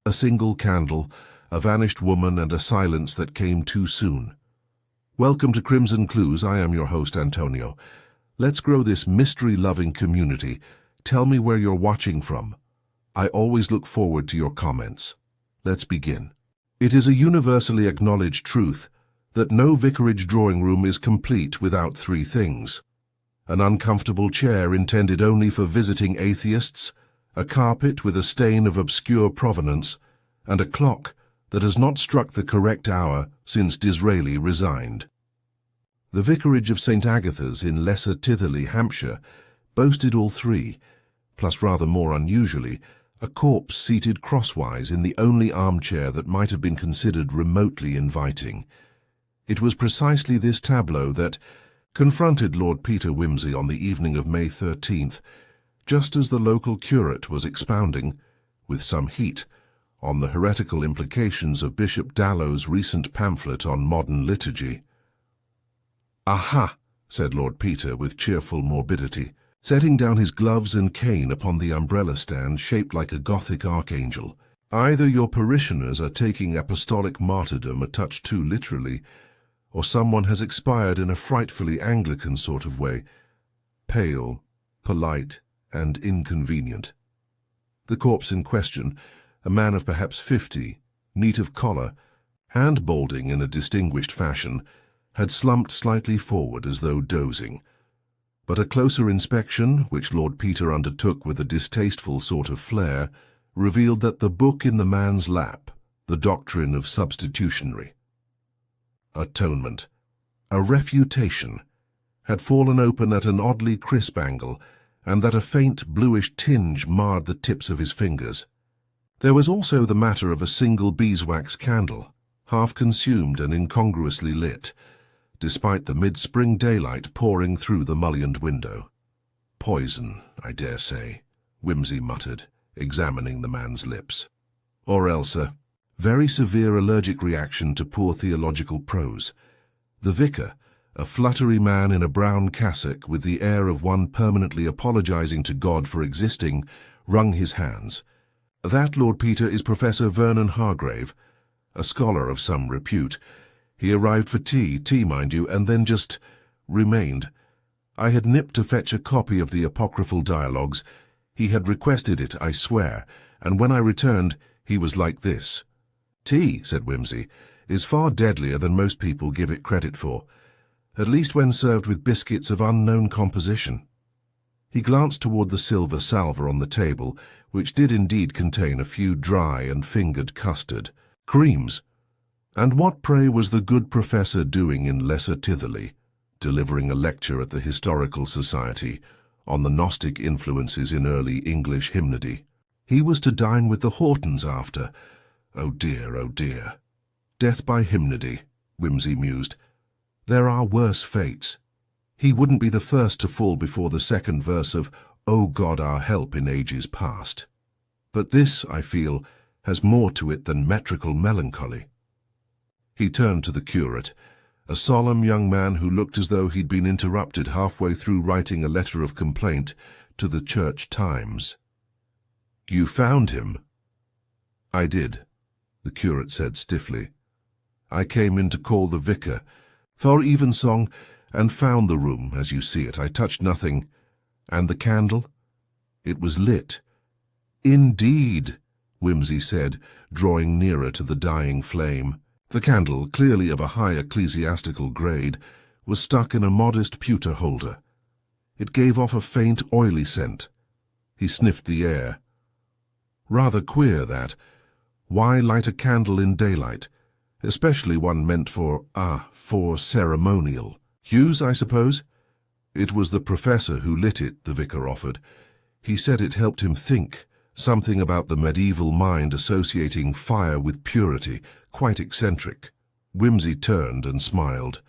A single candle, a vanished woman, and a silence that came too soon. Welcome to Crimson Clues. I am your host, Antonio. Let's grow this mystery-loving community. Tell me where you're watching from. I always look forward to your comments. Let's begin. It is a universally acknowledged truth that no vicarage drawing room is complete without three things: an uncomfortable chair intended only for visiting atheists, a carpet with a stain of obscure provenance, and a clock that has not struck the correct hour since Disraeli resigned. The vicarage of St. Agatha's in Lesser Titherley, Hampshire, boasted all three, plus rather more unusually, a corpse seated crosswise in the only armchair that might have been considered remotely inviting. It was precisely this tableau that confronted Lord Peter Wimsey on the evening of May 13th, just as the local curate was expounding, with some heat, on the heretical implications of Bishop Dallow's recent pamphlet on modern liturgy. "Aha!" said Lord Peter with cheerful morbidity, setting down his gloves and cane upon the umbrella stand shaped like a Gothic archangel. "Either your parishioners are taking apostolic martyrdom a touch too literally, or someone has expired in a frightfully Anglican sort of way, pale, polite, and inconvenient." The corpse in question, a man of perhaps 50, neat of collar, and balding in a distinguished fashion, had slumped slightly forward as though dozing. But a closer inspection, which Lord Peter undertook with a distasteful sort of flair, revealed that the book in the man's lap, the doctrine of substitutionary atonement, a refutation, had fallen open at an oddly crisp angle, and that a faint bluish tinge marred the tips of his fingers. There was also the matter of a single beeswax candle, half consumed and incongruously lit, despite the mid-spring daylight pouring through the mullioned window. "Poison, I dare say," Wimsey muttered, examining the man's lips. "Or else a very severe allergic reaction to poor theological prose." The vicar, a fluttery man in a brown cassock with the air of one permanently apologizing to God for existing, wrung his hands. "That, Lord Peter, is Professor Vernon Hargrave, a scholar of some repute. He arrived for tea, mind you, and then just remained. I had nipped to fetch a copy of the apocryphal dialogues. He had requested it, I swear, and when I returned, he was like this." "Tea," said Wimsey, "is far deadlier than most people give it credit for, at least when served with biscuits of unknown composition." He glanced toward the silver salver on the table, which did indeed contain a few dry and fingered custard creams. And what, pray, was the good professor doing in Lesser Titherley, delivering a lecture at the Historical Society on the Gnostic influences in early English hymnody? He was to dine with the Hortons after. Oh dear, oh dear. Death by hymnody, Wimsey mused. There are worse fates. He wouldn't be the first to fall before the second verse of "O God, our help in ages past." But this, I feel, has more to it than metrical melancholy. He turned to the curate, a solemn young man who looked as though he'd been interrupted halfway through writing a letter of complaint to the Church Times. "You found him?" "I did," the curate said stiffly. "I came in to call the vicar for evensong, and found the room as you see it. I touched nothing. And the candle? It was lit." "Indeed," Wimsey said, drawing nearer to the dying flame. The candle, clearly of a high ecclesiastical grade, was stuck in a modest pewter holder. It gave off a faint, oily scent. He sniffed the air. "Rather queer, that. Why light a candle in daylight, especially one meant for ceremonial use, I suppose?" "It was the professor who lit it," the vicar offered. "He said it helped him think, something about the medieval mind associating fire with purity, quite eccentric." Wimsey turned and smiled.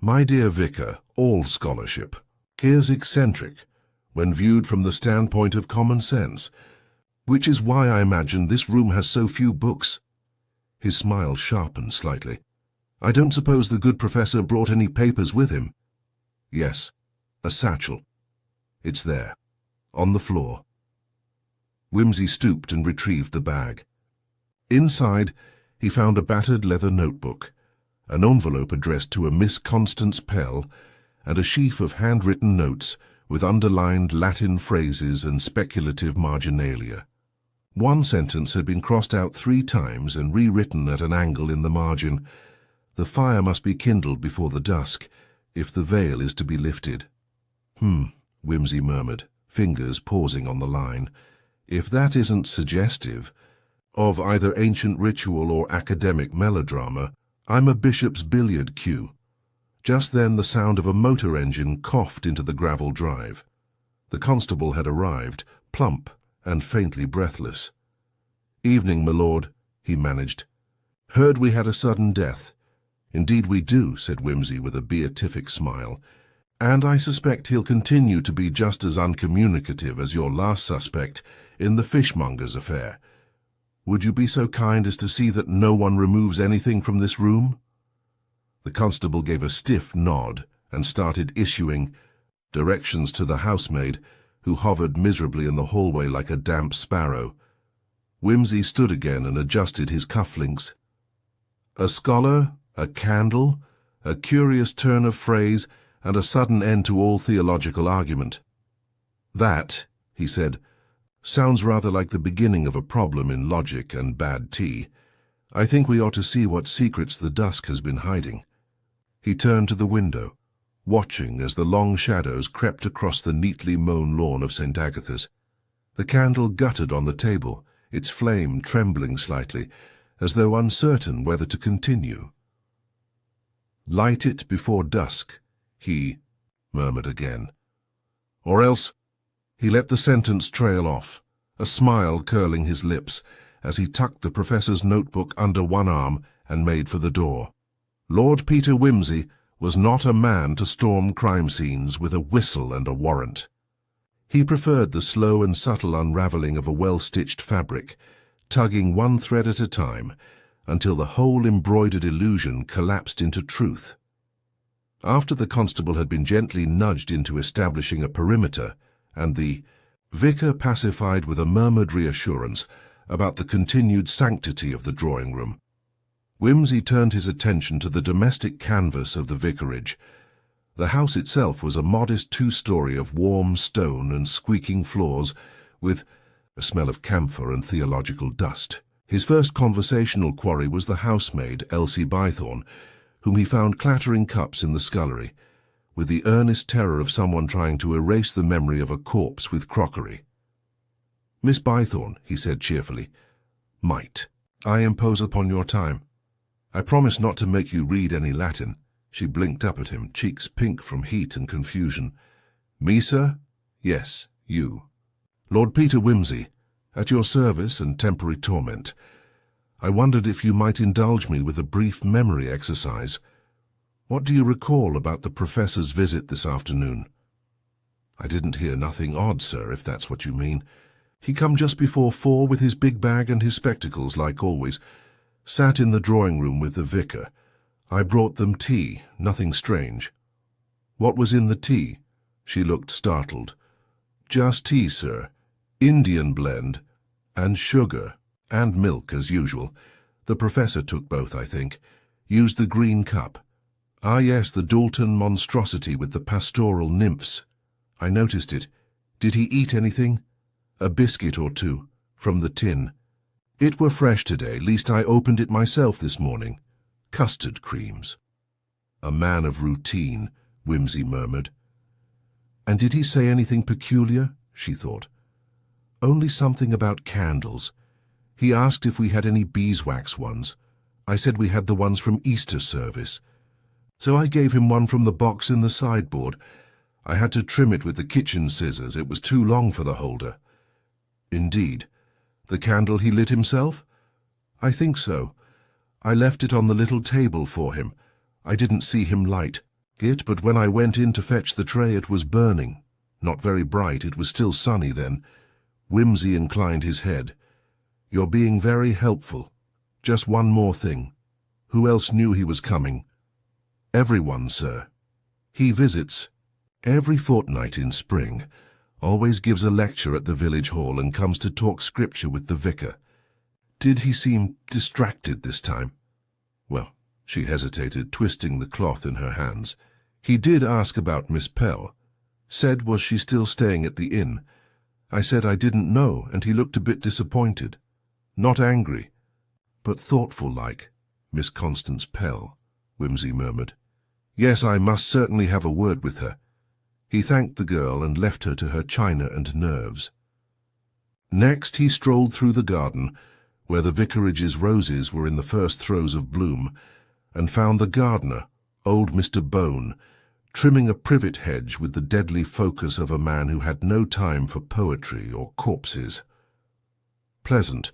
"My dear vicar, all scholarship is eccentric when viewed from the standpoint of common sense, which is why I imagine this room has so few books." His smile sharpened slightly. "I don't suppose the good professor brought any papers with him?" "Yes, a satchel. It's there, on the floor." Wimsey stooped and retrieved the bag. Inside, he found a battered leather notebook, an envelope addressed to a Miss Constance Pell, and a sheaf of handwritten notes with underlined Latin phrases and speculative marginalia. One sentence had been crossed out 3 times and rewritten at an angle in the margin. The fire must be kindled before the dusk, if the veil is to be lifted. Wimsey murmured, fingers pausing on the line. If that isn't suggestive of either ancient ritual or academic melodrama, I'm a bishop's billiard cue. Just then the sound of a motor engine coughed into the gravel drive. The constable had arrived, plump and faintly breathless. "Evening, my lord," he managed. "Heard we had a sudden death." "Indeed we do," said Wimsey with a beatific smile. "And I suspect he'll continue to be just as uncommunicative as your last suspect in the fishmonger's affair. Would you be so kind as to see that no one removes anything from this room?" The constable gave a stiff nod and started issuing directions to the housemaid, who hovered miserably in the hallway like a damp sparrow. Wimsey stood again and adjusted his cufflinks. A scholar, a candle, a curious turn of phrase, and a sudden end to all theological argument. "That," he said, "sounds rather like the beginning of a problem in logic and bad tea. I think we ought to see what secrets the dusk has been hiding." He turned to the window, watching as the long shadows crept across the neatly mown lawn of St. Agatha's. The candle guttered on the table, its flame trembling slightly, as though uncertain whether to continue. "Light it before dusk," he murmured again. "Or else—" He let the sentence trail off, a smile curling his lips, as he tucked the professor's notebook under one arm and made for the door. Lord Peter Wimsey was not a man to storm crime scenes with a whistle and a warrant. He preferred the slow and subtle unravelling of a well-stitched fabric, tugging one thread at a time, until the whole embroidered illusion collapsed into truth. After the constable had been gently nudged into establishing a perimeter, and the vicar pacified with a murmured reassurance about the continued sanctity of the drawing-room, Wimsey turned his attention to the domestic canvas of the vicarage. The house itself was a modest 2-story of warm stone and squeaking floors, with a smell of camphor and theological dust. His first conversational quarry was the housemaid, Elsie Bythorne, whom he found clattering cups in the scullery, with the earnest terror of someone trying to erase the memory of a corpse with crockery. "Miss Bythorne," he said cheerfully, "might I impose upon your time? I promise not to make you read any Latin." She blinked up at him, cheeks pink from heat and confusion. "Me, sir?" "Yes, you. Lord Peter Wimsey, at your service and temporary torment. I wondered if you might indulge me with a brief memory exercise. What do you recall about the professor's visit this afternoon?" "I didn't hear nothing odd, sir, if that's what you mean. He come just before 4 with his big bag and his spectacles, like always. Sat in the drawing-room with the vicar. I brought them tea, nothing strange." "What was in the tea?" She looked startled. "Just tea, sir. Indian blend, and sugar, and milk, as usual. The professor took both, I think. Used the green cup. Ah, yes, the Dalton monstrosity with the pastoral nymphs. I noticed it. Did he eat anything?" "A biscuit or 2, from the tin. It were fresh today, least I opened it myself this morning. Custard creams." "A man of routine," Wimsey murmured. "And did he say anything peculiar?" she thought. "Only something about candles. He asked if we had any beeswax ones. I said we had the ones from Easter service. So I gave him one from the box in the sideboard. I had to trim it with the kitchen scissors. It was too long for the holder." "Indeed. The candle he lit himself?" "I think so. I left it on the little table for him. I didn't see him light it, but when I went in to fetch the tray it was burning. Not very bright, it was still sunny then." Wimsey inclined his head. "You're being very helpful. Just one more thing. Who else knew he was coming?" "Everyone, sir. He visits every fortnight in spring. Always gives a lecture at the village hall and comes to talk scripture with the vicar. Did he seem distracted this time? Well, she hesitated, twisting the cloth in her hands. He did ask about Miss Pell. Said was she still staying at the inn. I said I didn't know, and he looked a bit disappointed. Not angry, but thoughtful-like. Miss Constance Pell, Wimsey murmured. Yes, I must certainly have a word with her. He thanked the girl and left her to her china and nerves. Next he strolled through the garden, where the vicarage's roses were in the first throes of bloom, and found the gardener, old Mr. Bone, trimming a privet hedge with the deadly focus of a man who had no time for poetry or corpses. Pleasant.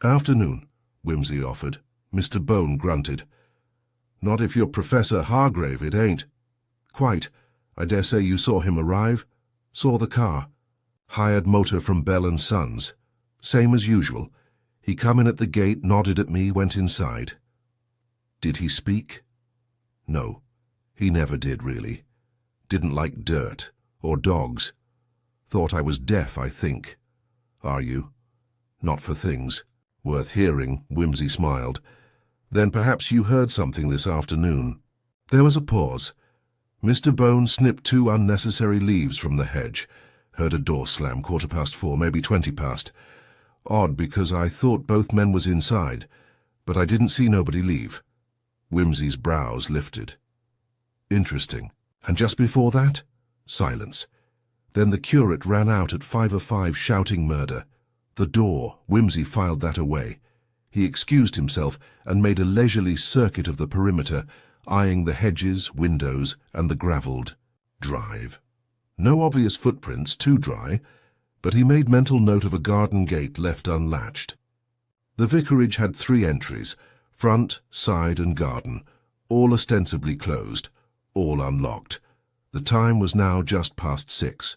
Afternoon, Wimsey offered. Mr. Bone grunted. Not if you're Professor Hargrave, it ain't. Quite. I dare say you saw him arrive? Saw the car. Hired motor from Bell & Sons. Same as usual. He come in at the gate, nodded at me, went inside. Did he speak? No. He never did, really. Didn't like dirt, or dogs. Thought I was deaf, I think. Are you? Not for things. Worth hearing, Wimsey smiled. Then perhaps you heard something this afternoon. There was a pause. Mr. Bone snipped 2 unnecessary leaves from the hedge. Heard a door slam, 4:15, maybe 20 past. Odd, because I thought both men was inside, but I didn't see nobody leave. Wimsey's brows lifted. Interesting. And just before that? Silence. Then the curate ran out at 5:05 shouting murder. The door, Wimsey filed that away. He excused himself and made a leisurely circuit of the perimeter, eyeing the hedges, windows, and the gravelled drive. No obvious footprints, too dry, but he made mental note of a garden gate left unlatched. The vicarage had 3 entries, front, side, and garden, all ostensibly closed, all unlocked. The time was now just past 6.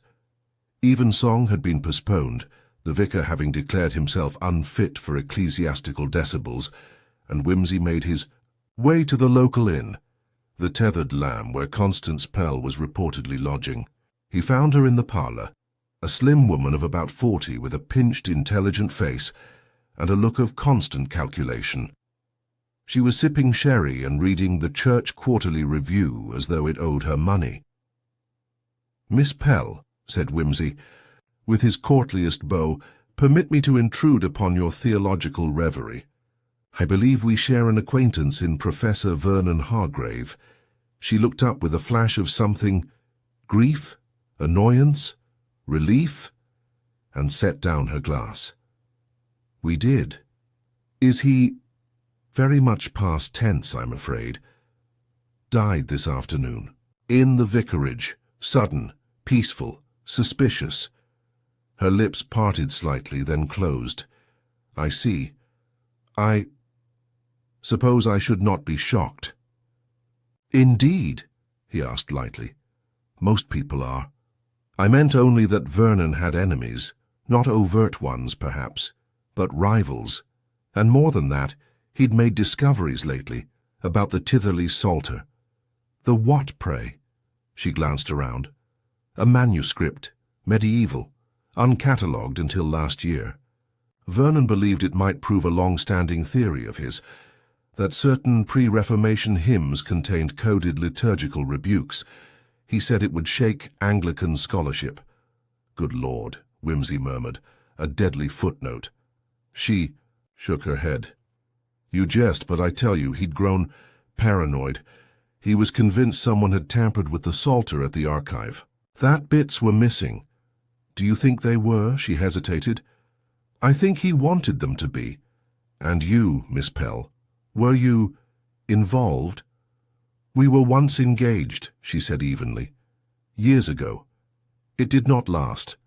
Evensong had been postponed, the vicar having declared himself unfit for ecclesiastical decibels, and Wimsey made his way to the local inn, the Tethered Lamb, where Constance Pell was reportedly lodging. He found her in the parlour, a slim woman of about 40 with a pinched, intelligent face and a look of constant calculation. She was sipping sherry and reading the Church Quarterly Review as though it owed her money. "Miss Pell," said Wimsey, with his courtliest bow, "permit me to intrude upon your theological reverie. I believe we share an acquaintance in Professor Vernon Hargrave." She looked up with a flash of something, grief, annoyance, relief, and set down her glass. "We did. Is he—" "Very much past tense, I'm afraid. Died this afternoon. In the vicarage. Sudden, peaceful, suspicious." Her lips parted slightly, then closed. "I see. I suppose I should not be shocked." "Indeed?" he asked lightly. "Most people are. I meant only that Vernon had enemies, not overt ones, perhaps, but rivals. And more than that, he'd made discoveries lately about the Titherley Psalter." "The what, pray?" She glanced around. "A manuscript, medieval, uncatalogued until last year. Vernon believed it might prove a long-standing theory of his, that certain pre-Reformation hymns contained coded liturgical rebukes. He said it would shake Anglican scholarship." "Good Lord," Wimsey murmured, "a deadly footnote." She shook her head. "You jest, but I tell you, he'd grown paranoid. He was convinced someone had tampered with the Psalter at the archive. That bits were missing." "Do you think they were?" She hesitated. "I think he wanted them to be." "And you, Miss Pell, were you involved?" "We were once engaged," she said evenly. "Years ago. It did not last.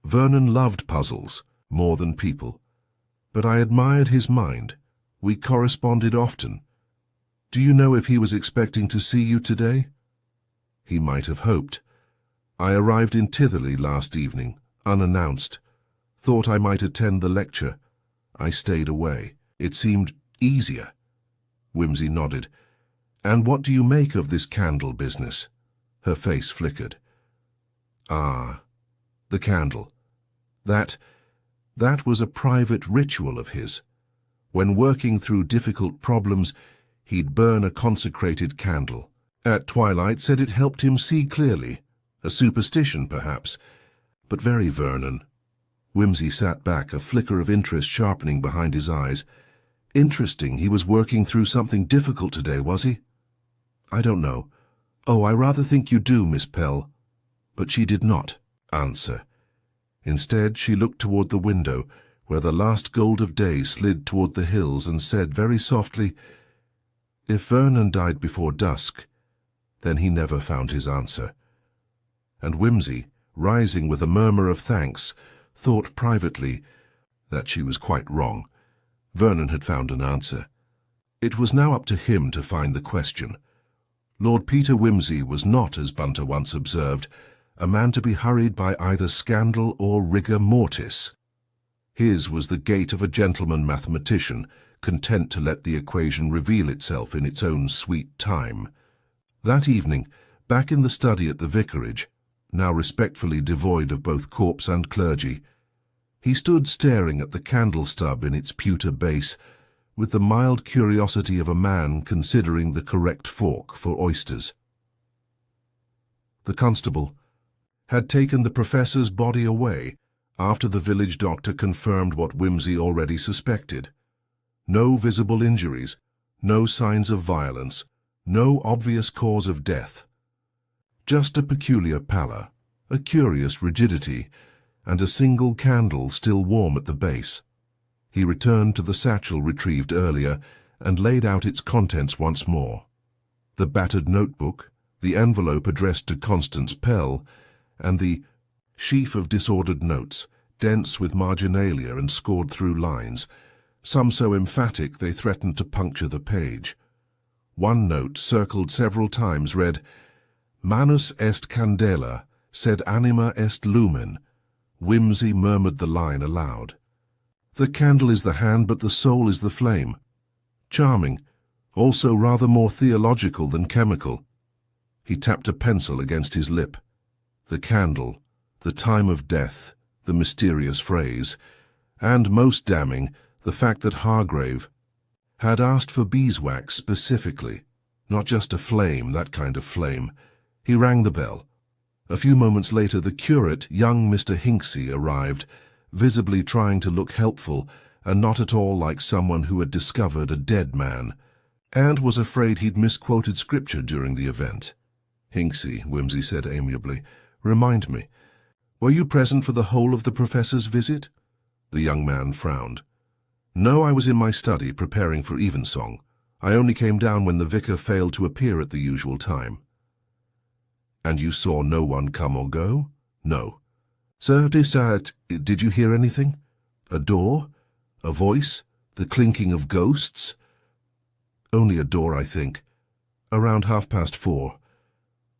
Vernon loved puzzles, more than people. But I admired his mind. We corresponded often. Do you know if he was expecting to see you today?" "He might have hoped. I arrived in Titherley last evening, unannounced. Thought I might attend the lecture. I stayed away. It seemed easier." Wimsey nodded. "And what do you make of this candle business?" Her face flickered. "Ah, the candle. That was a private ritual of his. When working through difficult problems, he'd burn a consecrated candle. At twilight, said it helped him see clearly. A superstition, perhaps, but very Vernon. Wimsey sat back, a flicker of interest sharpening behind his eyes. Interesting, he was working through something difficult today, was he? I don't know. Oh, I rather think you do, Miss Pell. But she did not answer. Instead, she looked toward the window, where the last gold of day slid toward the hills, and said very softly, "If Vernon died before dusk, then he never found his answer." And Wimsey, rising with a murmur of thanks, thought privately that she was quite wrong. Vernon had found an answer. It was now up to him to find the question. Lord Peter Wimsey was not, as Bunter once observed, a man to be hurried by either scandal or rigor mortis. His was the gait of a gentleman mathematician, content to let the equation reveal itself in its own sweet time. That evening, back in the study at the vicarage, now respectfully devoid of both corpse and clergy, he stood staring at the candle stub in its pewter base, with the mild curiosity of a man considering the correct fork for oysters. The constable had taken the professor's body away after the village doctor confirmed what Wimsey already suspected. No visible injuries, no signs of violence, no obvious cause of death. Just a peculiar pallor, a curious rigidity, and a single candle still warm at the base. He returned to the satchel retrieved earlier and laid out its contents once more. The battered notebook, the envelope addressed to Constance Pell, and the sheaf of disordered notes, dense with marginalia and scored through lines, some so emphatic they threatened to puncture the page. One note, circled several times, read, "Manus est candela, sed anima est lumen." Wimsey murmured the line aloud. "The candle is the hand, but the soul is the flame." Charming, also rather more theological than chemical. He tapped a pencil against his lip. The candle, the time of death, the mysterious phrase, and, most damning, the fact that Hargrave had asked for beeswax specifically, not just a flame, that kind of flame. He rang the bell. A few moments later the curate, young Mr. Hinksey, arrived, visibly trying to look helpful and not at all like someone who had discovered a dead man, and was afraid he'd misquoted scripture during the event. "Hinksey," Wimsey said amiably, "remind me, were you present for the whole of the professor's visit?" The young man frowned. "No, I was in my study preparing for evensong. I only came down when the vicar failed to appear at the usual time." "And you saw no one come or go?" "No." "Sir, did you hear anything? A door? A voice? The clinking of ghosts?" "Only a door, I think. Around 4:30.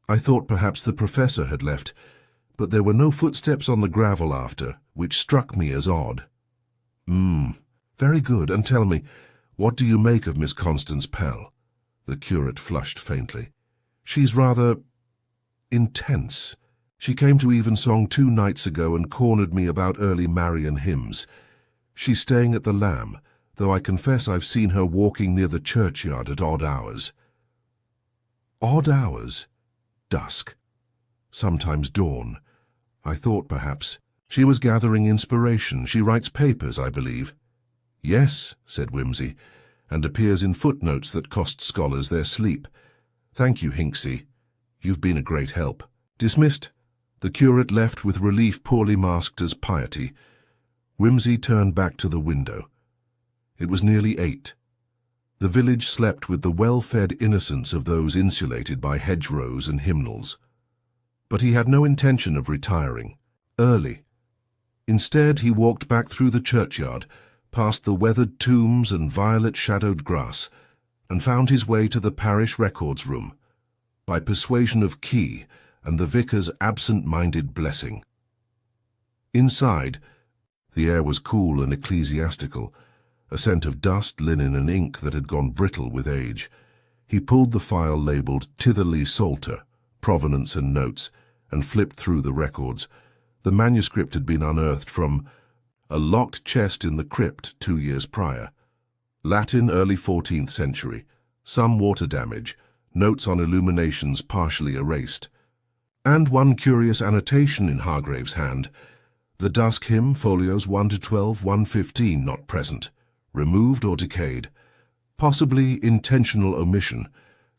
I thought perhaps the professor had left, but there were no footsteps on the gravel after, which struck me as odd." Very good. And tell me, what do you make of Miss Constance Pell?" The curate flushed faintly. "She's rather intense. She came to evensong 2 nights ago and cornered me about early Marian hymns. She's staying at the Lamb, though I confess I've seen her walking near the churchyard at odd hours." "Odd hours? Dusk. Sometimes dawn. I thought perhaps she was gathering inspiration. She writes papers, I believe." "Yes," said Wimsey, "and appears in footnotes that cost scholars their sleep. Thank you, Hinksey. You've been a great help." Dismissed, the curate left with relief poorly masked as piety. Wimsey turned back to the window. It was nearly 8. The village slept with the well-fed innocence of those insulated by hedgerows and hymnals. But he had no intention of retiring early. Instead, he walked back through the churchyard, past the weathered tombs and violet-shadowed grass, and found his way to the parish records room, by persuasion of Key and the vicar's absent-minded blessing. Inside, the air was cool and ecclesiastical, a scent of dust, linen and ink that had gone brittle with age. He pulled the file labelled Titherley Psalter, Provenance and Notes, and flipped through the records. The manuscript had been unearthed from a locked chest in the crypt 2 years prior. Latin, early 14th century. Some water damage. Notes on illuminations partially erased. And one curious annotation in Hargrave's hand. The Dusk hymn, folios 1 to 12, 115 not present. Removed or decayed. Possibly intentional omission.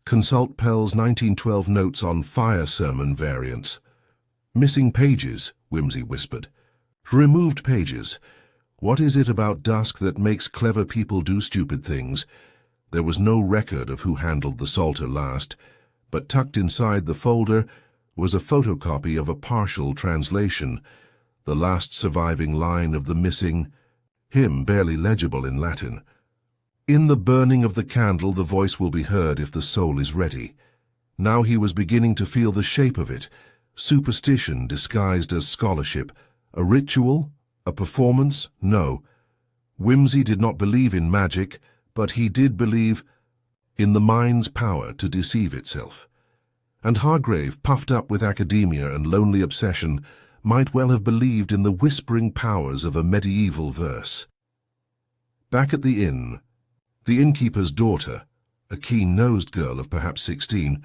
Consult Pell's 1912 notes on fire sermon variants. Missing pages, Wimsey whispered. Removed pages. What is it about Dusk that makes clever people do stupid things? There was no record of who handled the Psalter last, but tucked inside the folder was a photocopy of a partial translation, the last surviving line of the missing hymn, barely legible in Latin. In the burning of the candle the voice will be heard if the soul is ready. Now he was beginning to feel the shape of it, superstition disguised as scholarship, a ritual, a performance, no. Wimsey did not believe in magic, but he did believe in the mind's power to deceive itself. And Hargrave, puffed up with academia and lonely obsession, might well have believed in the whispering powers of a medieval verse. Back at the inn, the innkeeper's daughter, a keen-nosed girl of perhaps 16,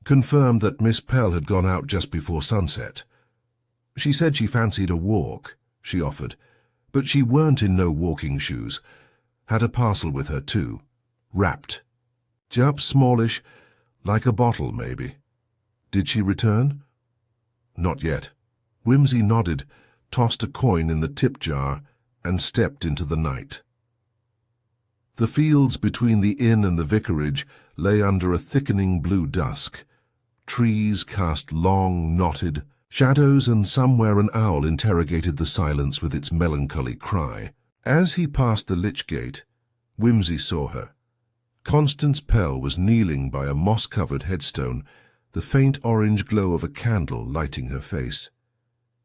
confirmed that Miss Pell had gone out just before sunset. She said she fancied a walk, she offered, but she weren't in no walking shoes. Had a parcel with her, too. Wrapped. Jup smallish, like a bottle, maybe. Did she return? Not yet. Wimsey nodded, tossed a coin in the tip jar, and stepped into the night. The fields between the inn and the vicarage lay under a thickening blue dusk. Trees cast long, knotted shadows, and somewhere an owl interrogated the silence with its melancholy cry. As he passed the lich gate, Wimsey saw her. Constance Pell was kneeling by a moss-covered headstone, the faint orange glow of a candle lighting her face.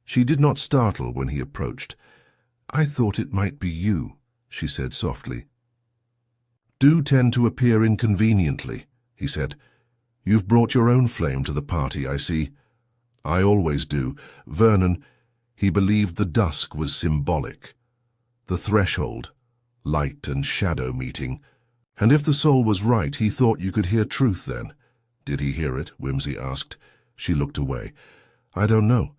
She did not startle when he approached. "I thought it might be you," she said softly. "Do tend to appear inconveniently," he said. "You've brought your own flame to the party, I see." "I always do. Vernon," he believed the dusk was symbolic. The threshold, light and shadow meeting. And if the soul was right, he thought you could hear truth then. Did he hear it? Wimsey asked. She looked away. "I don't know."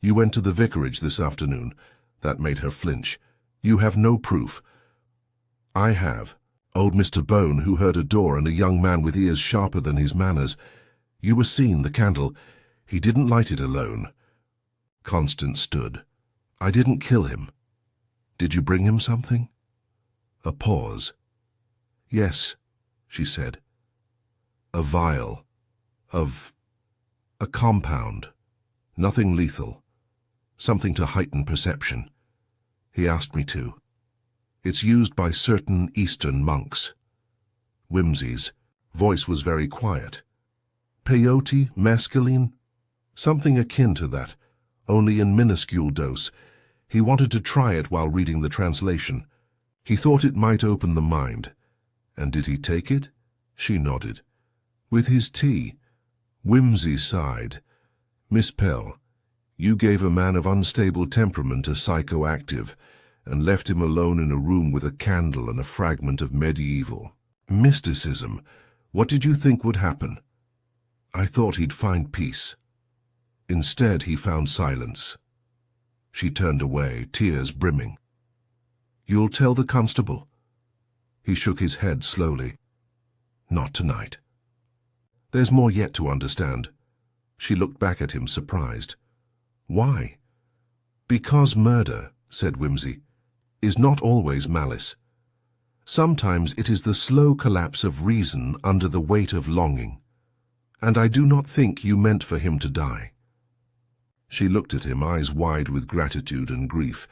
"You went to the vicarage this afternoon." That made her flinch. "You have no proof." "I have. Old Mr. Bone, who heard a door, and a young man with ears sharper than his manners. You were seen, the candle. He didn't light it alone." Constance stood. "I didn't kill him." "Did you bring him something?" A pause. "Yes," she said. "A vial. Of a compound. Nothing lethal. Something to heighten perception. He asked me to. It's used by certain Eastern monks." Wimsey's voice was very quiet. "Peyote, mescaline?" "Something akin to that, only in minuscule dose. He wanted to try it while reading the translation. He thought it might open the mind." "And did he take it?" She nodded. "With his tea." Wimsey sighed. "Miss Pell, you gave a man of unstable temperament a psychoactive, and left him alone in a room with a candle and a fragment of medieval mysticism. What did you think would happen?" "I thought he'd find peace. Instead, he found silence." She turned away, tears brimming. "You'll tell the constable?" He shook his head slowly. "Not tonight. There's more yet to understand." She looked back at him, surprised. "Why?" "Because murder," said Wimsey, "is not always malice. Sometimes it is the slow collapse of reason under the weight of longing. And I do not think you meant for him to die." She looked at him, eyes wide with gratitude and grief,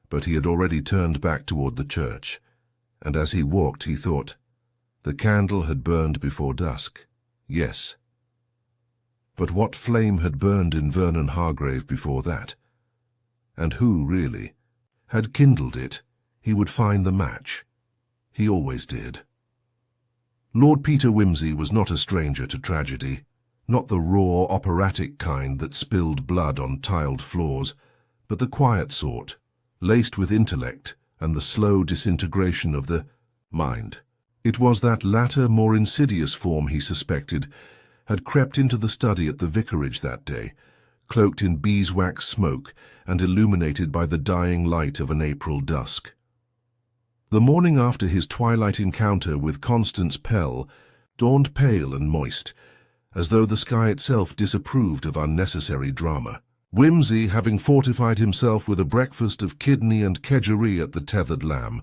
but he had already turned back toward the church, and as he walked he thought, the candle had burned before dusk, yes. But what flame had burned in Vernon Hargrave before that? And who, really, had kindled it? He would find the match. He always did. Lord Peter Wimsey was not a stranger to tragedy, not the raw, operatic kind that spilled blood on tiled floors, but the quiet sort, laced with intellect and the slow disintegration of the Mind. It was that latter, more insidious form he suspected had crept into the study at the vicarage that day, cloaked in beeswax smoke and illuminated by the dying light of an April dusk. The morning after his twilight encounter with Constance Pell dawned pale and moist, as though the sky itself disapproved of unnecessary drama. Wimsey, having fortified himself with a breakfast of kidney and kedgeree at the Tethered Lamb,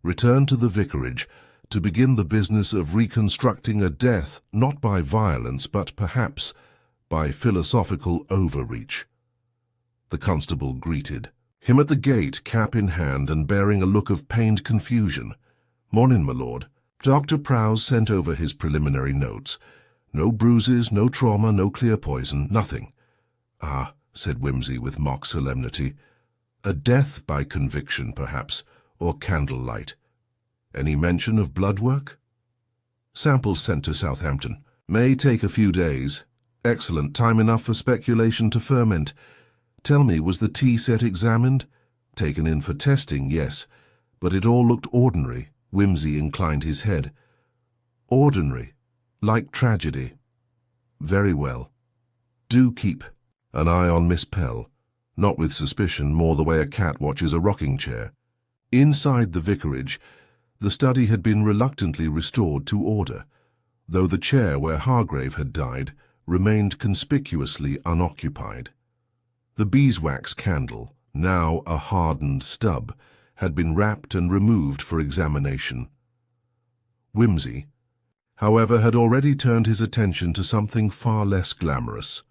returned to the vicarage to begin the business of reconstructing a death not by violence but perhaps by philosophical overreach. The constable greeted him at the gate, cap in hand and bearing a look of pained confusion. "Morning, my lord." Dr. Prowse sent over his preliminary notes. No bruises, no trauma, no clear poison, nothing. "Ah," said Wimsey with mock solemnity. "A death by conviction, perhaps, or candlelight. Any mention of blood work?" "Samples sent to Southampton. May take a few days. Excellent, time enough for speculation to ferment. Tell me, was the tea set examined?" "Taken in for testing, yes, but it all looked ordinary." Wimsey inclined his head. "Ordinary, like tragedy. Very well. Do keep an eye on Miss Pell, not with suspicion, more the way a cat watches a rocking chair." Inside the vicarage, the study had been reluctantly restored to order, though the chair where Hargrave had died remained conspicuously unoccupied. The beeswax candle, now a hardened stub, had been wrapped and removed for examination. Wimsey, however, had already turned his attention to something far less glamorous,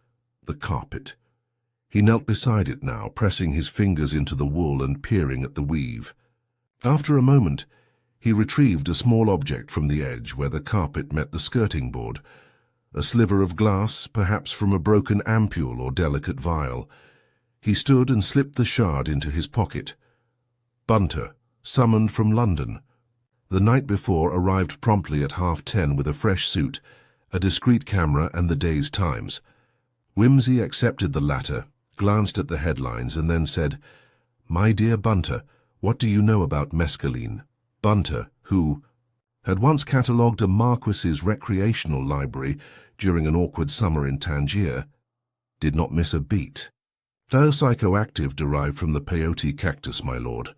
the carpet. He knelt beside it now, pressing his fingers into the wool and peering at the weave. After a moment, he retrieved a small object from the edge where the carpet met the skirting board, a sliver of glass, perhaps from a broken ampule or delicate vial. He stood and slipped the shard into his pocket. Bunter, summoned from London. The night before, arrived promptly at 10:30 with a fresh suit, a discreet camera and the day's Times. Wimsey accepted the latter, glanced at the headlines and then said, "My dear Bunter, what do you know about mescaline?" Bunter, who had once catalogued a marquis's recreational library during an awkward summer in Tangier, did not miss a beat. "The psychoactive derived from the peyote cactus, my lord.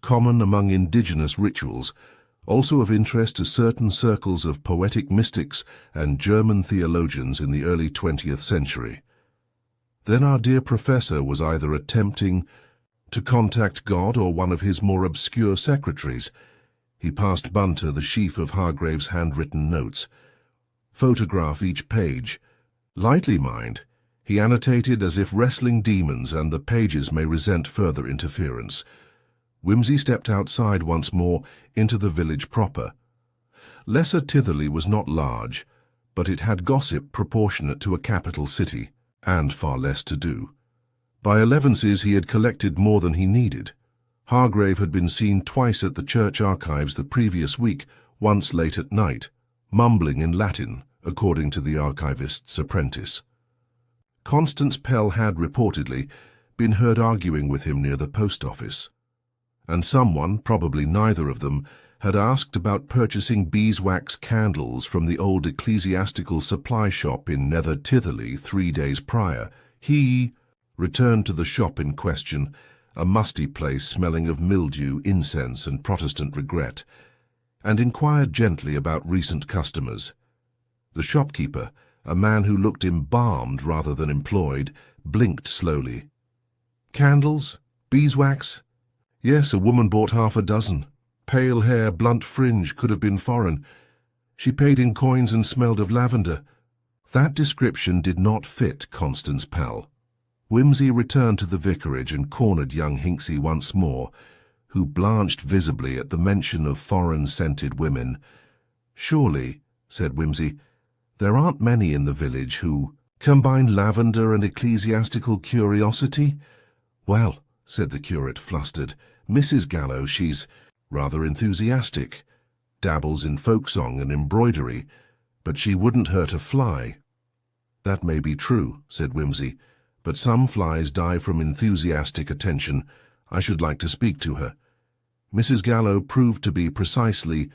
Common among indigenous rituals, also of interest to certain circles of poetic mystics and German theologians in the early 20th century. Then our dear professor was either attempting to contact God or one of his more obscure secretaries." He passed Bunter the sheaf of Hargrave's handwritten notes. "Photograph each page. Lightly, mind," he annotated, "as if wrestling demons, and the pages may resent further interference." Wimsey stepped outside once more into the village proper. Lesser Titherley was not large, but it had gossip proportionate to a capital city, and far less to do. By elevenses he had collected more than he needed. Hargrave had been seen twice at the church archives the previous week, once late at night, mumbling in Latin, according to the archivist's apprentice. Constance Pell had, reportedly, been heard arguing with him near the post office. And someone, probably neither of them, had asked about purchasing beeswax candles from the old ecclesiastical supply shop in Nether Titherley 3 days prior. He returned to the shop in question, a musty place smelling of mildew, incense, and Protestant regret, and inquired gently about recent customers. The shopkeeper, a man who looked embalmed rather than employed, blinked slowly. "Candles? Beeswax? Yes, a woman bought 6 Pale hair, blunt fringe, could have been foreign. She paid in coins and smelled of lavender." That description did not fit Constance Pell. Wimsey returned to the vicarage and cornered young Hinksey once more, who blanched visibly at the mention of foreign-scented women. "Surely," said Wimsey, "there aren't many in the village who combine lavender and ecclesiastical curiosity?" "Well," said the curate, flustered, "Mrs. Gallo, she's rather enthusiastic, dabbles in folk song and embroidery, but she wouldn't hurt a fly." "That may be true," said Wimsey, "but some flies die from enthusiastic attention. I should like to speak to her." Mrs. Gallo proved to be precisely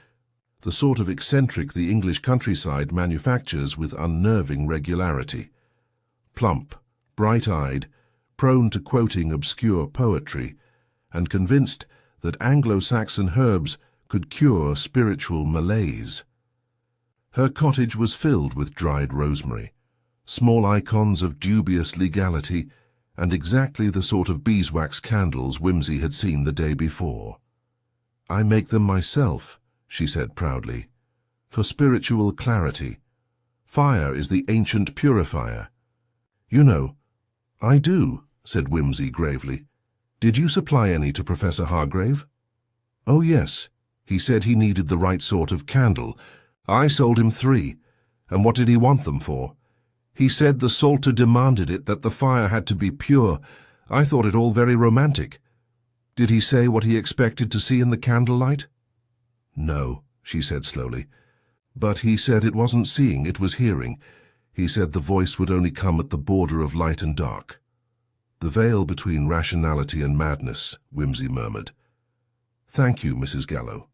the sort of eccentric the English countryside manufactures with unnerving regularity. Plump, bright-eyed, prone to quoting obscure poetry, and convinced that Anglo-Saxon herbs could cure spiritual malaise. Her cottage was filled with dried rosemary, small icons of dubious legality, and exactly the sort of beeswax candles Wimsey had seen the day before. "I make them myself," she said proudly, "for spiritual clarity. Fire is the ancient purifier." "You know." "I do," said Wimsey gravely. "Did you supply any to Professor Hargrave?" "Oh, yes. He said he needed the right sort of candle. I sold him 3. And what did he want them for? He said the Psalter demanded it, that the fire had to be pure. I thought it all very romantic." "Did he say what he expected to see in the candlelight?" "No," she said slowly. "But he said it wasn't seeing, it was hearing. He said the voice would only come at the border of light and dark." "The veil between rationality and madness," Wimsey murmured. "Thank you, Mrs. Gallo.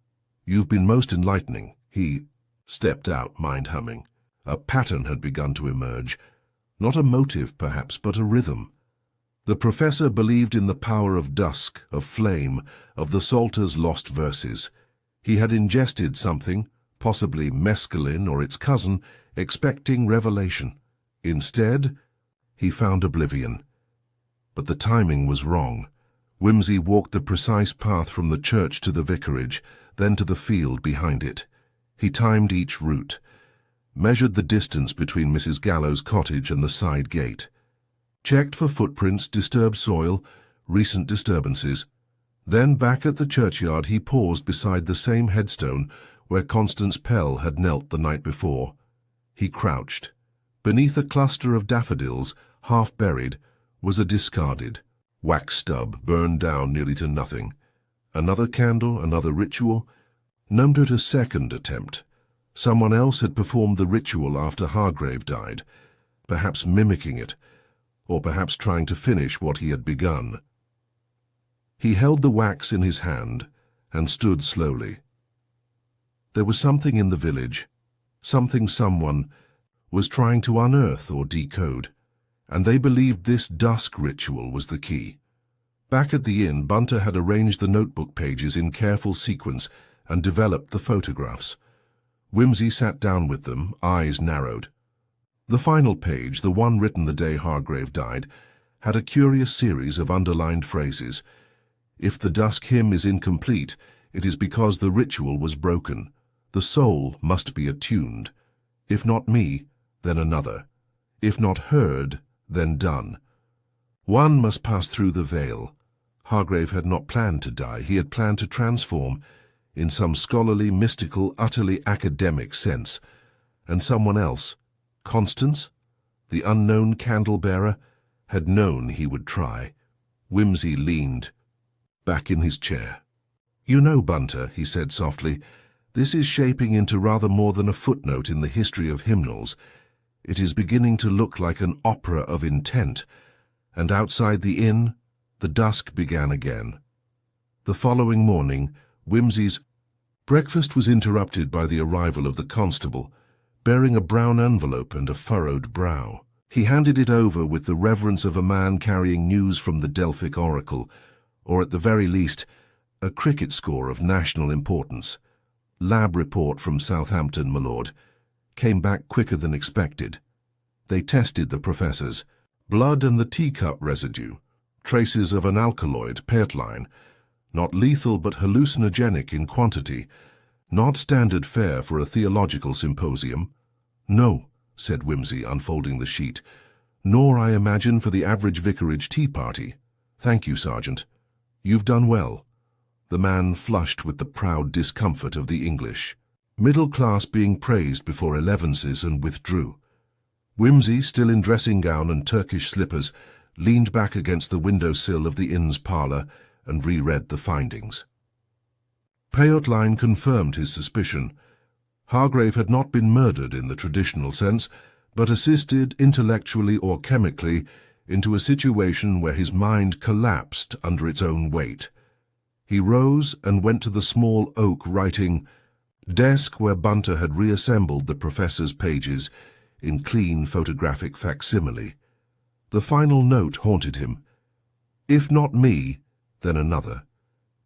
You've been most enlightening." He stepped out, mind-humming. A pattern had begun to emerge. Not a motive, perhaps, but a rhythm. The professor believed in the power of dusk, of flame, of the Psalter's lost verses. He had ingested something, possibly mescaline or its cousin, expecting revelation. Instead, he found oblivion. But the timing was wrong. Wimsey walked the precise path from the church to the vicarage, then to the field behind it. He timed each route, measured the distance between Mrs. Gallo's cottage and the side gate, checked for footprints, disturbed soil, recent disturbances. Then, back at the churchyard, he paused beside the same headstone where Constance Pell had knelt the night before. He crouched. Beneath a cluster of daffodils, half buried, was a discarded wax stub, burned down nearly to nothing. Another candle, another ritual. No to a second attempt. Someone else had performed the ritual after Hargrave died, perhaps mimicking it, or perhaps trying to finish what he had begun. He held the wax in his hand and stood slowly. There was something in the village, something someone was trying to unearth or decode, and they believed this dusk ritual was the key. Back at the inn, Bunter had arranged the notebook pages in careful sequence and developed the photographs. Wimsey sat down with them, eyes narrowed. The final page, the one written the day Hargrave died, had a curious series of underlined phrases. If the dusk hymn is incomplete, it is because the ritual was broken. The soul must be attuned. If not me, then another. If not heard, then done. One must pass through the veil. Hargrave had not planned to die. He had planned to transform, in some scholarly, mystical, utterly academic sense. And someone else, Constance, the unknown candle-bearer, had known he would try. Wimsey leaned back in his chair. "You know, Bunter," he said softly, "this is shaping into rather more than a footnote in the history of hymnals. It is beginning to look like an opera of intent." And outside the inn, the dusk began again. The following morning, Wimsey's breakfast was interrupted by the arrival of the constable, bearing a brown envelope and a furrowed brow. He handed it over with the reverence of a man carrying news from the Delphic oracle, or at the very least, a cricket score of national importance. "Lab report from Southampton, my lord. Came back quicker than expected. They tested the professor's blood and the teacup residue, traces of an alkaloid, peartline, not lethal but hallucinogenic in quantity, not standard fare for a theological symposium." "No," said Wimsey, unfolding the sheet, "nor, I imagine, for the average vicarage tea party. Thank you, Sergeant. You've done well." The man flushed with the proud discomfort of the English. Middle class being praised before elevenses, and withdrew. Wimsey, still in dressing gown and Turkish slippers, leaned back against the window-sill of the inn's parlour and reread the findings. Peartline confirmed his suspicion. Hargrave had not been murdered in the traditional sense, but assisted intellectually or chemically into a situation where his mind collapsed under its own weight. He rose and went to the small oak writing desk where Bunter had reassembled the professor's pages in clean photographic facsimile. The final note haunted him. If not me, then another.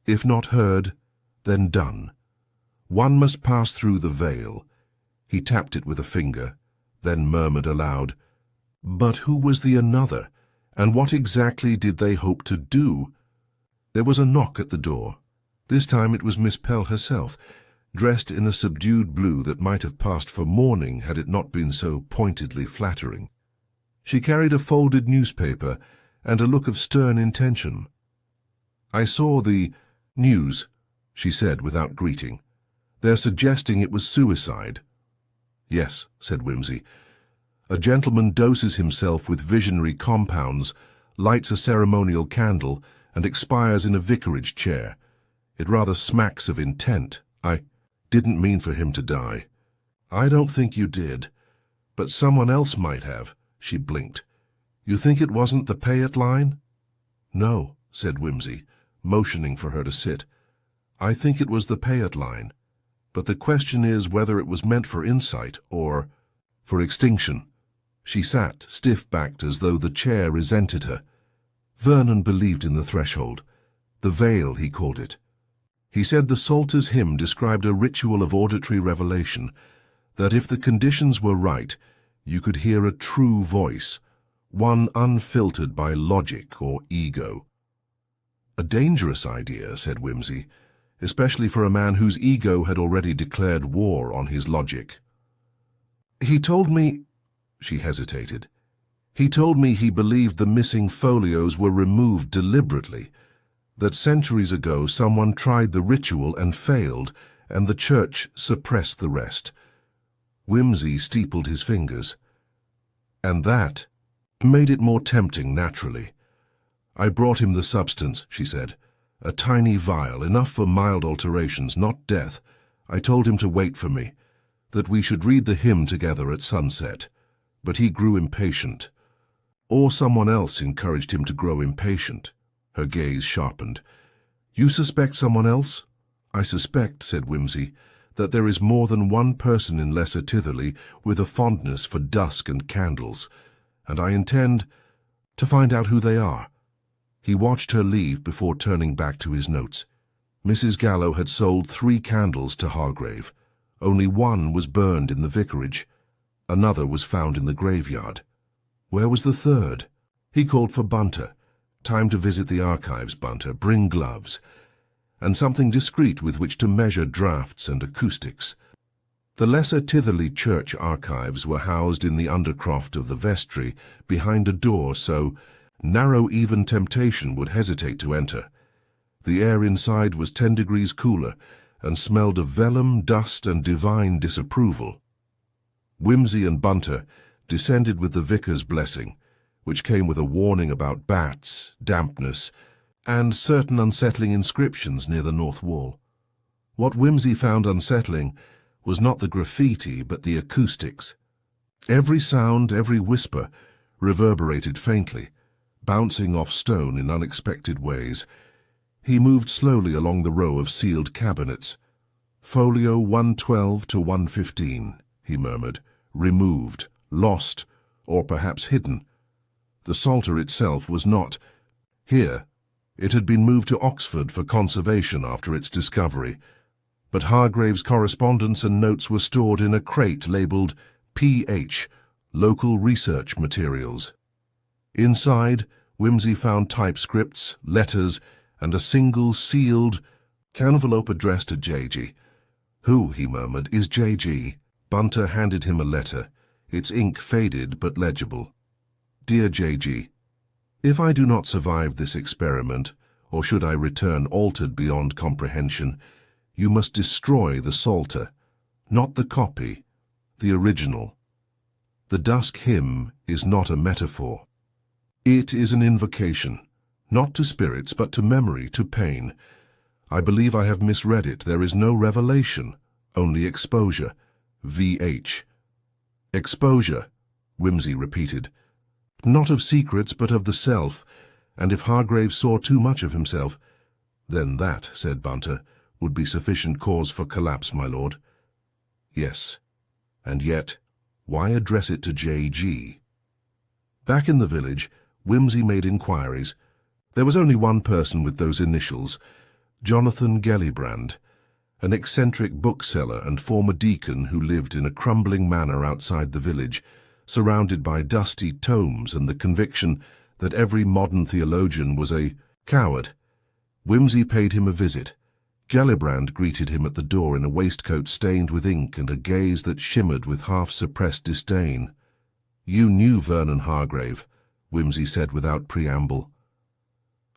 If not heard, then done. One must pass through the veil. He tapped it with a finger, then murmured aloud, "But who was the another, and what exactly did they hope to do?" There was a knock at the door. This time it was Miss Pell herself, dressed in a subdued blue that might have passed for mourning had it not been so pointedly flattering. She carried a folded newspaper and a look of stern intention. "I saw the news," she said without greeting. "They're suggesting it was suicide." "Yes," said Wimsey. "A gentleman doses himself with visionary compounds, lights a ceremonial candle, and expires in a vicarage chair. It rather smacks of intent. I didn't mean for him to die." "I don't think you did, but someone else might have," she blinked. "You think it wasn't the pay-it line?" "No," said Wimsey, motioning for her to sit. "I think it was the pay-it line, but the question is whether it was meant for insight or for extinction." She sat, stiff-backed, as though the chair resented her. Vernon believed in the threshold. The veil, he called it. He said the Psalter's hymn described a ritual of auditory revelation, that if the conditions were right, you could hear a true voice, one unfiltered by logic or ego. "A dangerous idea," said Wimsey, "especially for a man whose ego had already declared war on his logic." "He told me—" she hesitated. "He told me he believed the missing folios were removed deliberately, that centuries ago someone tried the ritual and failed, and the church suppressed the rest." Wimsey steepled his fingers. "And that made it more tempting, naturally. I brought him the substance," she said. "A tiny vial, enough for mild alterations, not death. I told him to wait for me, that we should read the hymn together at sunset. But he grew impatient. Or someone else encouraged him to grow impatient." Her gaze sharpened. "You suspect someone else?" "I suspect," said Wimsey, "that there is more than one person in Lesser Titherley with a fondness for dusk and candles, and I intend to find out who they are." He watched her leave before turning back to his notes. Mrs. Gallo had sold 3 candles to Hargrave. Only one was burned in the vicarage. Another was found in the graveyard. Where was the third? He called for Bunter. "Time to visit the archives, Bunter. Bring gloves. And something discreet with which to measure drafts and acoustics." The Lesser Titherley Church archives were housed in the undercroft of the vestry, behind a door so narrow even temptation would hesitate to enter. The air inside was 10 degrees cooler, and smelled of vellum, dust, and divine disapproval. Wimsey and Bunter descended with the vicar's blessing, which came with a warning about bats, dampness, and certain unsettling inscriptions near the north wall. What Wimsey found unsettling was not the graffiti, but the acoustics. Every sound, every whisper, reverberated faintly, bouncing off stone in unexpected ways. He moved slowly along the row of sealed cabinets. "Folio 112 to 115, he murmured, "removed, lost, or perhaps hidden." The Psalter itself was not here. It had been moved to Oxford for conservation after its discovery, but Hargrave's correspondence and notes were stored in a crate labelled P.H., Local Research Materials. Inside, Wimsey found typescripts, letters, and a single sealed envelope addressed to J.G. "Who," he murmured, "is J.G.?" Bunter handed him a letter, its ink faded but legible. "Dear J.G., if I do not survive this experiment, or should I return altered beyond comprehension, you must destroy the Psalter, not the copy, the original. The Dusk hymn is not a metaphor. It is an invocation, not to spirits, but to memory, to pain. I believe I have misread it. There is no revelation, only exposure. V.H. "Exposure," Wimsey repeated. "Not of secrets, but of the self, and if Hargrave saw too much of himself, Then that, said Bunter, would be sufficient cause for collapse, my lord. Yes. And yet, why address it to J.G.? Back in the village, Wimsey made inquiries. There was only one person with those initials, Jonathan Gellibrand, an eccentric bookseller and former deacon who lived in a crumbling manor outside the village, surrounded by dusty tomes and the conviction that every modern theologian was a coward. Wimsey paid him a visit. Gellibrand greeted him at the door in a waistcoat stained with ink and a gaze that shimmered with half-suppressed disdain. "You knew Vernon Hargrave," Wimsey said without preamble.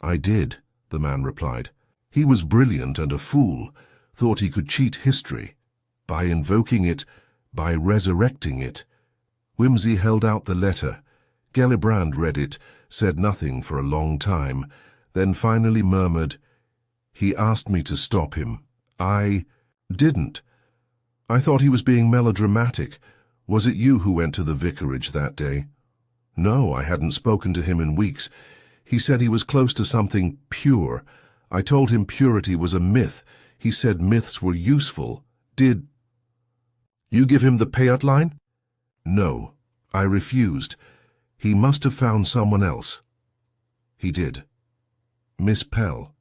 "I did," the man replied. "He was brilliant and a fool, thought he could cheat history. By invoking it, by resurrecting it." Wimsey held out the letter. Gellibrand read it, said nothing for a long time, then finally murmured, "He asked me to stop him. I didn't. I thought he was being melodramatic. Was it you who went to the vicarage that day?" "No, I hadn't spoken to him in weeks. He said he was close to something pure. I told him purity was a myth. He said myths were useful. Did you give him the payout line?" "No, I refused. He must have found someone else." "He did." "Miss Pell."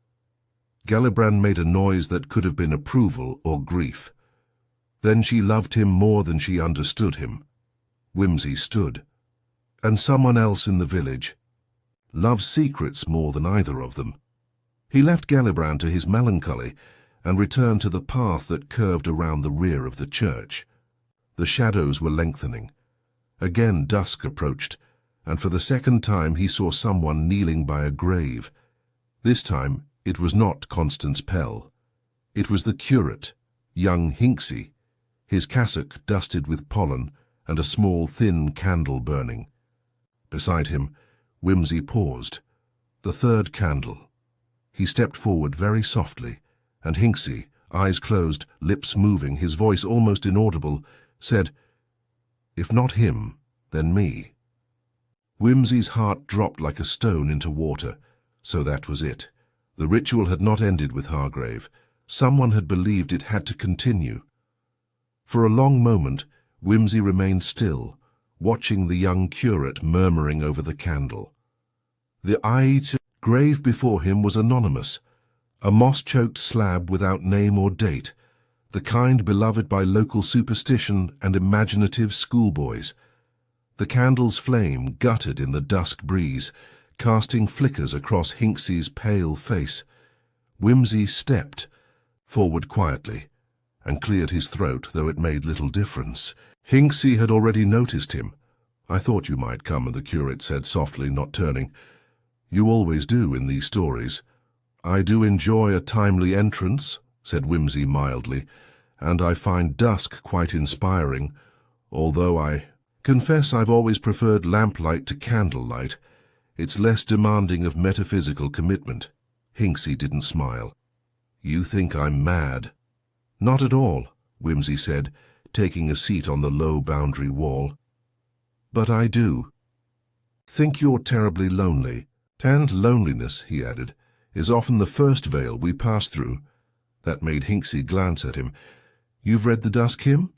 Gellibrand made a noise that could have been approval or grief. "Then she loved him more than she understood him." Wimsey stood. "And someone else in the village. Loves secrets more than either of them." He left Gellibrand to his melancholy and returned to the path that curved around the rear of the church. The shadows were lengthening. Again dusk approached, and for the second time he saw someone kneeling by a grave. This time it was not Constance Pell. It was the curate, young Hinksey, his cassock dusted with pollen and a small thin candle burning. Beside him, Wimsey paused. The third candle. He stepped forward very softly, and Hinksey, eyes closed, lips moving, his voice almost inaudible, said, "If not him, then me." Wimsey's heart dropped like a stone into water. So that was it. The ritual had not ended with Hargrave. Someone had believed it had to continue. For a long moment, Wimsey remained still, watching the young curate murmuring over the candle. The grave before him was anonymous, a moss-choked slab without name or date, the kind beloved by local superstition and imaginative schoolboys. The candle's flame guttered in the dusk breeze, casting flickers across Hinksey's pale face. Wimsey stepped forward quietly and cleared his throat, though it made little difference. Hinksey had already noticed him. "I thought you might come," the curate said softly, not turning. "You always do in these stories." "I do enjoy a timely entrance," said Wimsey mildly, "and I find dusk quite inspiring, although I confess I've always preferred lamplight to candlelight. It's less demanding of metaphysical commitment." Hinksey didn't smile. "You think I'm mad?" "Not at all," Wimsey said, taking a seat on the low boundary wall. "But I do. Think you're terribly lonely. And loneliness," he added, "is often the first veil we pass through." That made Hinksey glance at him. "You've read the Dusk hymn?"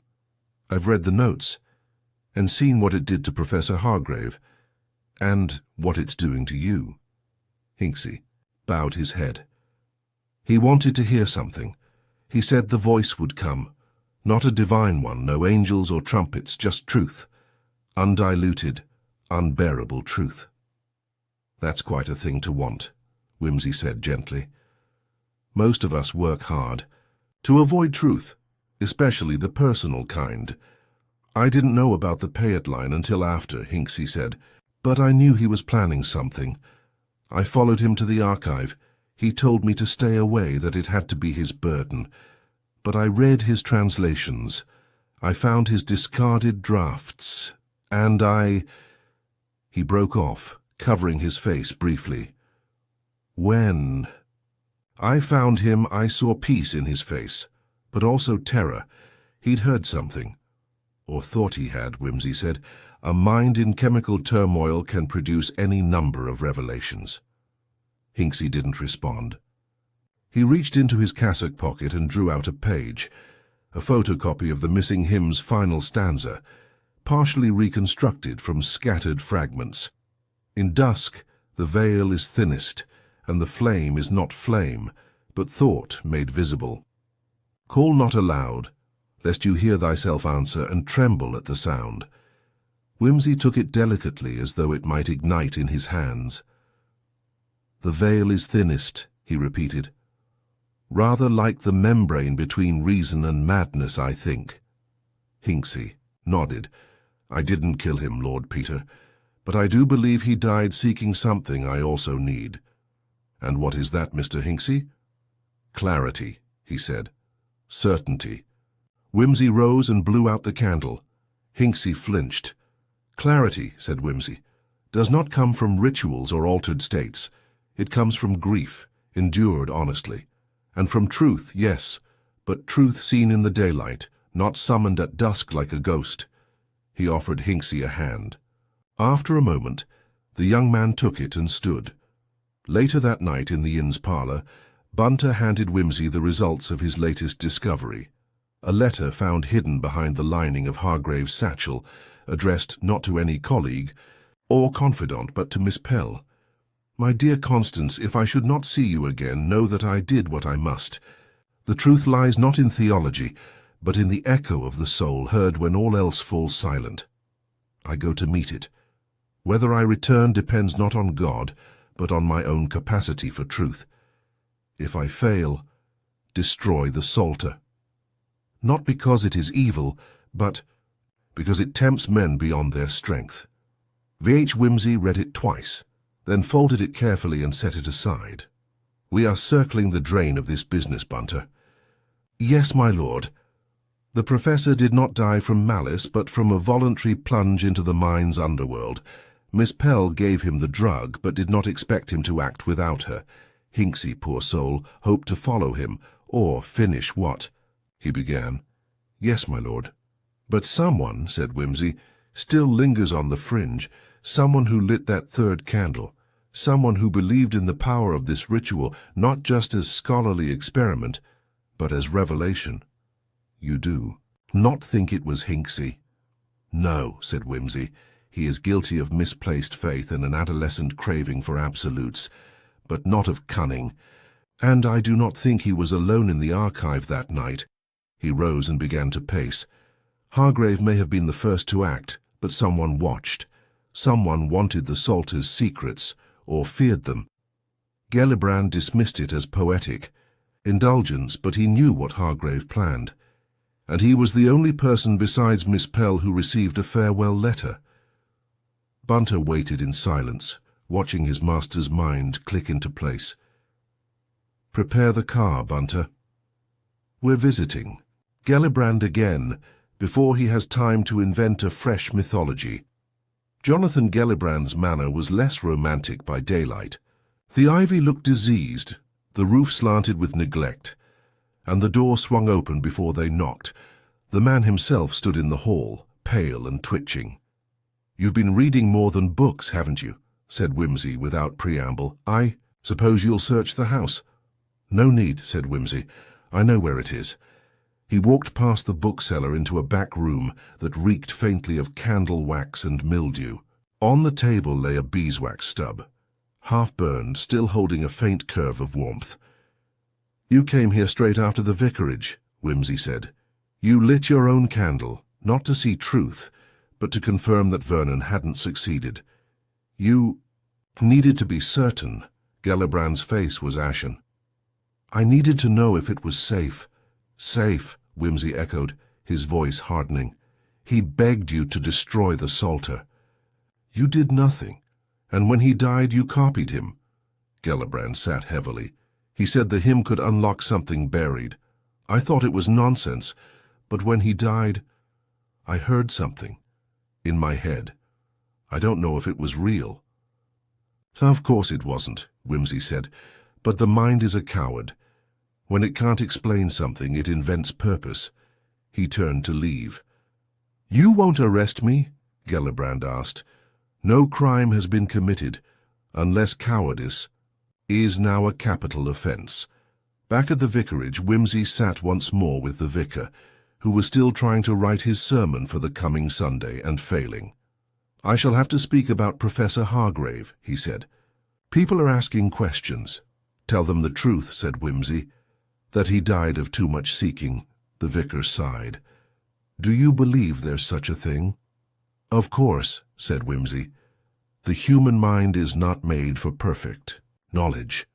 "I've read the notes, and seen what it did to Professor Hargrave, and what it's doing to you." Hinksey bowed his head. He wanted to hear something. He said the voice would come. Not a divine one, no angels or trumpets, just truth. Undiluted, unbearable truth. "That's quite a thing to want," Wimsey said gently. "Most of us work hard to avoid truth, especially the personal kind." "I didn't know about the pay-it line until after," Hinksey said, "but I knew he was planning something. I followed him to the archive. He told me to stay away, that it had to be his burden. But I read his translations. I found his discarded drafts, and He broke off, covering his face briefly. "When I found him, I saw peace in his face, but also terror. He'd heard something. Or thought he had," Wimsey said. "A mind in chemical turmoil can produce any number of revelations." Hinksey didn't respond. He reached into his cassock pocket and drew out a page, a photocopy of the missing hymn's final stanza, partially reconstructed from scattered fragments. In dusk, the veil is thinnest, and the flame is not flame, but thought made visible. Call not aloud, lest you hear thyself answer and tremble at the sound. Wimsey took it delicately as though it might ignite in his hands. The veil is thinnest, he repeated. Rather like the membrane between reason and madness, I think. Hincksy nodded. I didn't kill him, Lord Peter, but I do believe he died seeking something I also need. And what is that, Mr. Hincksy? Clarity, he said. Certainty. Wimsey rose and blew out the candle. Hincksy flinched. Clarity, said Wimsey, does not come from rituals or altered states. It comes from grief, endured honestly. And from truth, yes, but truth seen in the daylight, not summoned at dusk like a ghost. He offered Hincksy a hand. After a moment, the young man took it and stood. Later that night in the inn's parlour, Bunter handed Wimsey the results of his latest discovery. A letter found hidden behind the lining of Hargrave's satchel, addressed not to any colleague or confidant, but to Miss Pell. My dear Constance, if I should not see you again, know that I did what I must. The truth lies not in theology, but in the echo of the soul heard when all else falls silent. I go to meet it. Whether I return depends not on God, but on my own capacity for truth. If I fail, destroy the Psalter. Not because it is evil, but because it tempts men beyond their strength. V.H. Wimsey read it twice, then folded it carefully and set it aside. We are circling the drain of this business, Bunter. Yes, my lord. The professor did not die from malice, but from a voluntary plunge into the mind's underworld. Miss Pell gave him the drug, but did not expect him to act without her. Hincksy, poor soul, hoped to follow him, or finish what? He began. Yes, my lord. But someone, said Wimsey, still lingers on the fringe, someone who lit that third candle, someone who believed in the power of this ritual, not just as scholarly experiment, but as revelation. You do not think it was Hincksy? No, said Wimsey. He is guilty of misplaced faith and an adolescent craving for absolutes, but not of cunning. And I do not think he was alone in the archive that night. He rose and began to pace. Hargrave may have been the first to act, but someone watched. Someone wanted the Psalter's secrets, or feared them. Gellibrand dismissed it as poetic, indulgence, but he knew what Hargrave planned. And he was the only person besides Miss Pell who received a farewell letter. Bunter waited in silence, watching his master's mind click into place. Prepare the car, Bunter. We're visiting Gellibrand again, before he has time to invent a fresh mythology. Jonathan Gellibrand's manor was less romantic by daylight. The ivy looked diseased, the roof slanted with neglect, and the door swung open before they knocked. The man himself stood in the hall, pale and twitching. You've been reading more than books, haven't you? Said Wimsey without preamble. I suppose you'll search the house. No need, said Wimsey. I know where it is. He walked past the bookseller into a back room that reeked faintly of candle wax and mildew. On the table lay a beeswax stub, half-burned, still holding a faint curve of warmth. You came here straight after the vicarage, Wimsey said. You lit your own candle, not to see truth, but to confirm that Vernon hadn't succeeded. You needed to be certain. Gellibrand's face was ashen. I needed to know if it was safe. Safe, Wimsey echoed, his voice hardening. He begged you to destroy the Psalter. You did nothing, and when he died you copied him. Gellibrand sat heavily. He said the hymn could unlock something buried. I thought it was nonsense, but when he died, I heard something. In my head. I don't know if it was real. Of course it wasn't, Wimsey said, but the mind is a coward. When it can't explain something, it invents purpose. He turned to leave. You won't arrest me? Gellibrand asked. No crime has been committed, unless cowardice is now a capital offense. Back at the vicarage, Wimsey sat once more with the vicar, who was still trying to write his sermon for the coming Sunday and failing. "I shall have to speak about Professor Hargrave," he said. "People are asking questions." "Tell them the truth," said Wimsey. "That he died of too much seeking," the vicar sighed. "Do you believe there's such a thing?" "Of course," said Wimsey. "The human mind is not made for perfect knowledge.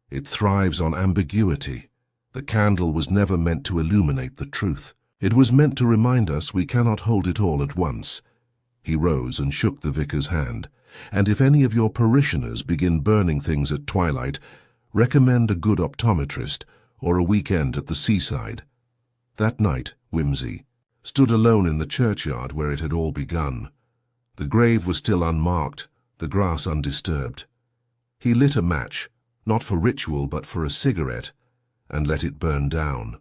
It thrives on ambiguity. The candle was never meant to illuminate the truth. It was meant to remind us we cannot hold it all at once." He rose and shook the vicar's hand. "And if any of your parishioners begin burning things at twilight, recommend a good optometrist or a weekend at the seaside." That night, Wimsey stood alone in the churchyard where it had all begun. The grave was still unmarked, the grass undisturbed. He lit a match, not for ritual but for a cigarette, and let it burn down.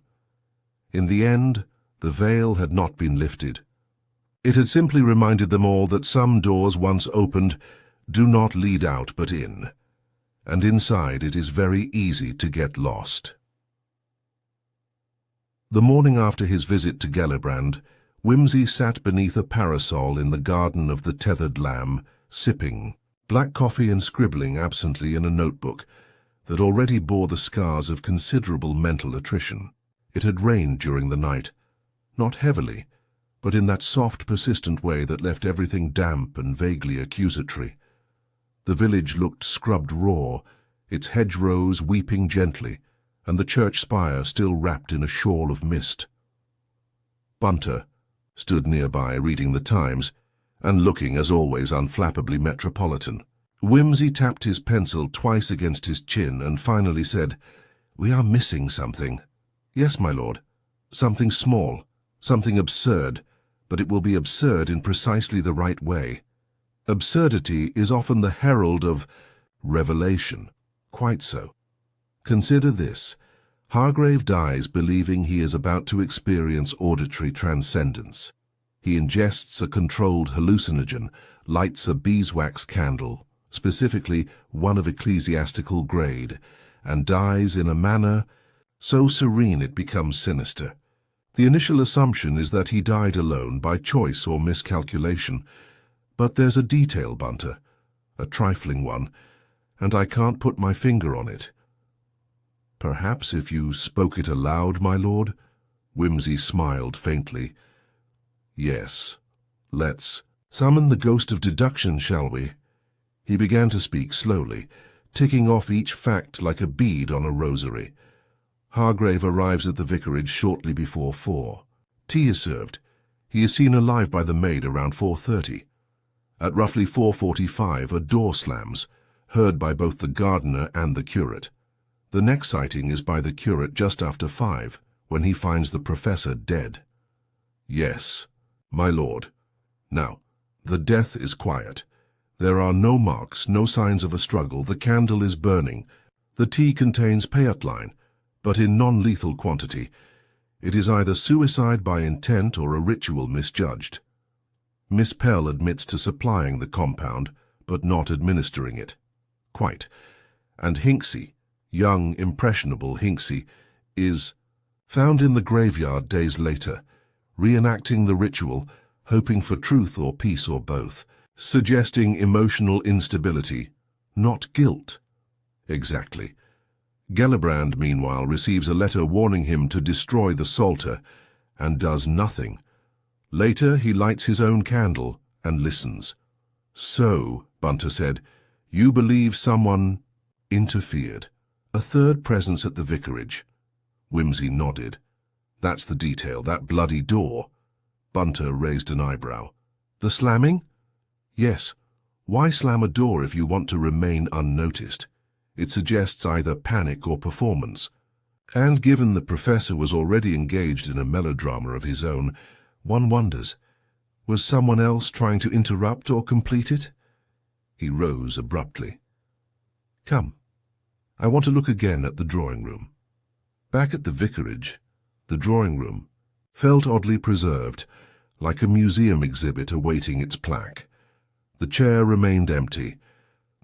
In the end, the veil had not been lifted. It had simply reminded them all that some doors once opened do not lead out but in, and inside it is very easy to get lost. The morning after his visit to Gellibrand, Wimsey sat beneath a parasol in the garden of the Tethered Lamb, sipping black coffee and scribbling absently in a notebook that already bore the scars of considerable mental attrition. It had rained during the night, not heavily, but in that soft, persistent way that left everything damp and vaguely accusatory. The village looked scrubbed raw, its hedgerows weeping gently, and the church spire still wrapped in a shawl of mist. Bunter stood nearby reading the Times, and looking, as always, unflappably metropolitan. Wimsey tapped his pencil twice against his chin and finally said, "We are missing something." "Yes, my lord. Something small, something absurd, but it will be absurd in precisely the right way. Absurdity is often the herald of revelation. Quite so. Consider this. Hargrave dies believing he is about to experience auditory transcendence. He ingests a controlled hallucinogen, lights a beeswax candle, specifically one of ecclesiastical grade, and dies in a manner so serene it becomes sinister. The initial assumption is that he died alone by choice or miscalculation, but there's a detail, Bunter, a trifling one, and I can't put my finger on it." "Perhaps if you spoke it aloud, my lord?" Wimsey smiled faintly. "Yes. Let's summon the ghost of deduction, shall we?" He began to speak slowly, ticking off each fact like a bead on a rosary. "Hargrave arrives at the vicarage shortly before 4. Tea is served. He is seen alive by the maid around 4:30. At roughly 4:45, a door slams, heard by both the gardener and the curate. The next sighting is by the curate just after 5, when he finds the professor dead." "Yes, my lord. Now, the death is quiet. There are no marks, no signs of a struggle. The candle is burning. The tea contains peyote, but in non-lethal quantity. It is either suicide by intent or a ritual misjudged. Miss Pell admits to supplying the compound, but not administering it. Quite. And Hinksey, young, impressionable Hinksey, is found in the graveyard days later, reenacting the ritual, hoping for truth or peace or both, suggesting emotional instability, not guilt." "Exactly. Gellibrand, meanwhile, receives a letter warning him to destroy the Psalter, and does nothing. Later, he lights his own candle and listens." "So," Bunter said, "you believe someone interfered. A third presence at the vicarage." Wimsey nodded. "That's the detail, that bloody door." Bunter raised an eyebrow. "The slamming?" "Yes. Why slam a door if you want to remain unnoticed? It suggests either panic or performance. And given the professor was already engaged in a melodrama of his own, one wonders, was someone else trying to interrupt or complete it?" He rose abruptly. "Come. I want to look again at the drawing-room." Back at the vicarage, the drawing-room felt oddly preserved, like a museum exhibit awaiting its plaque. The chair remained empty.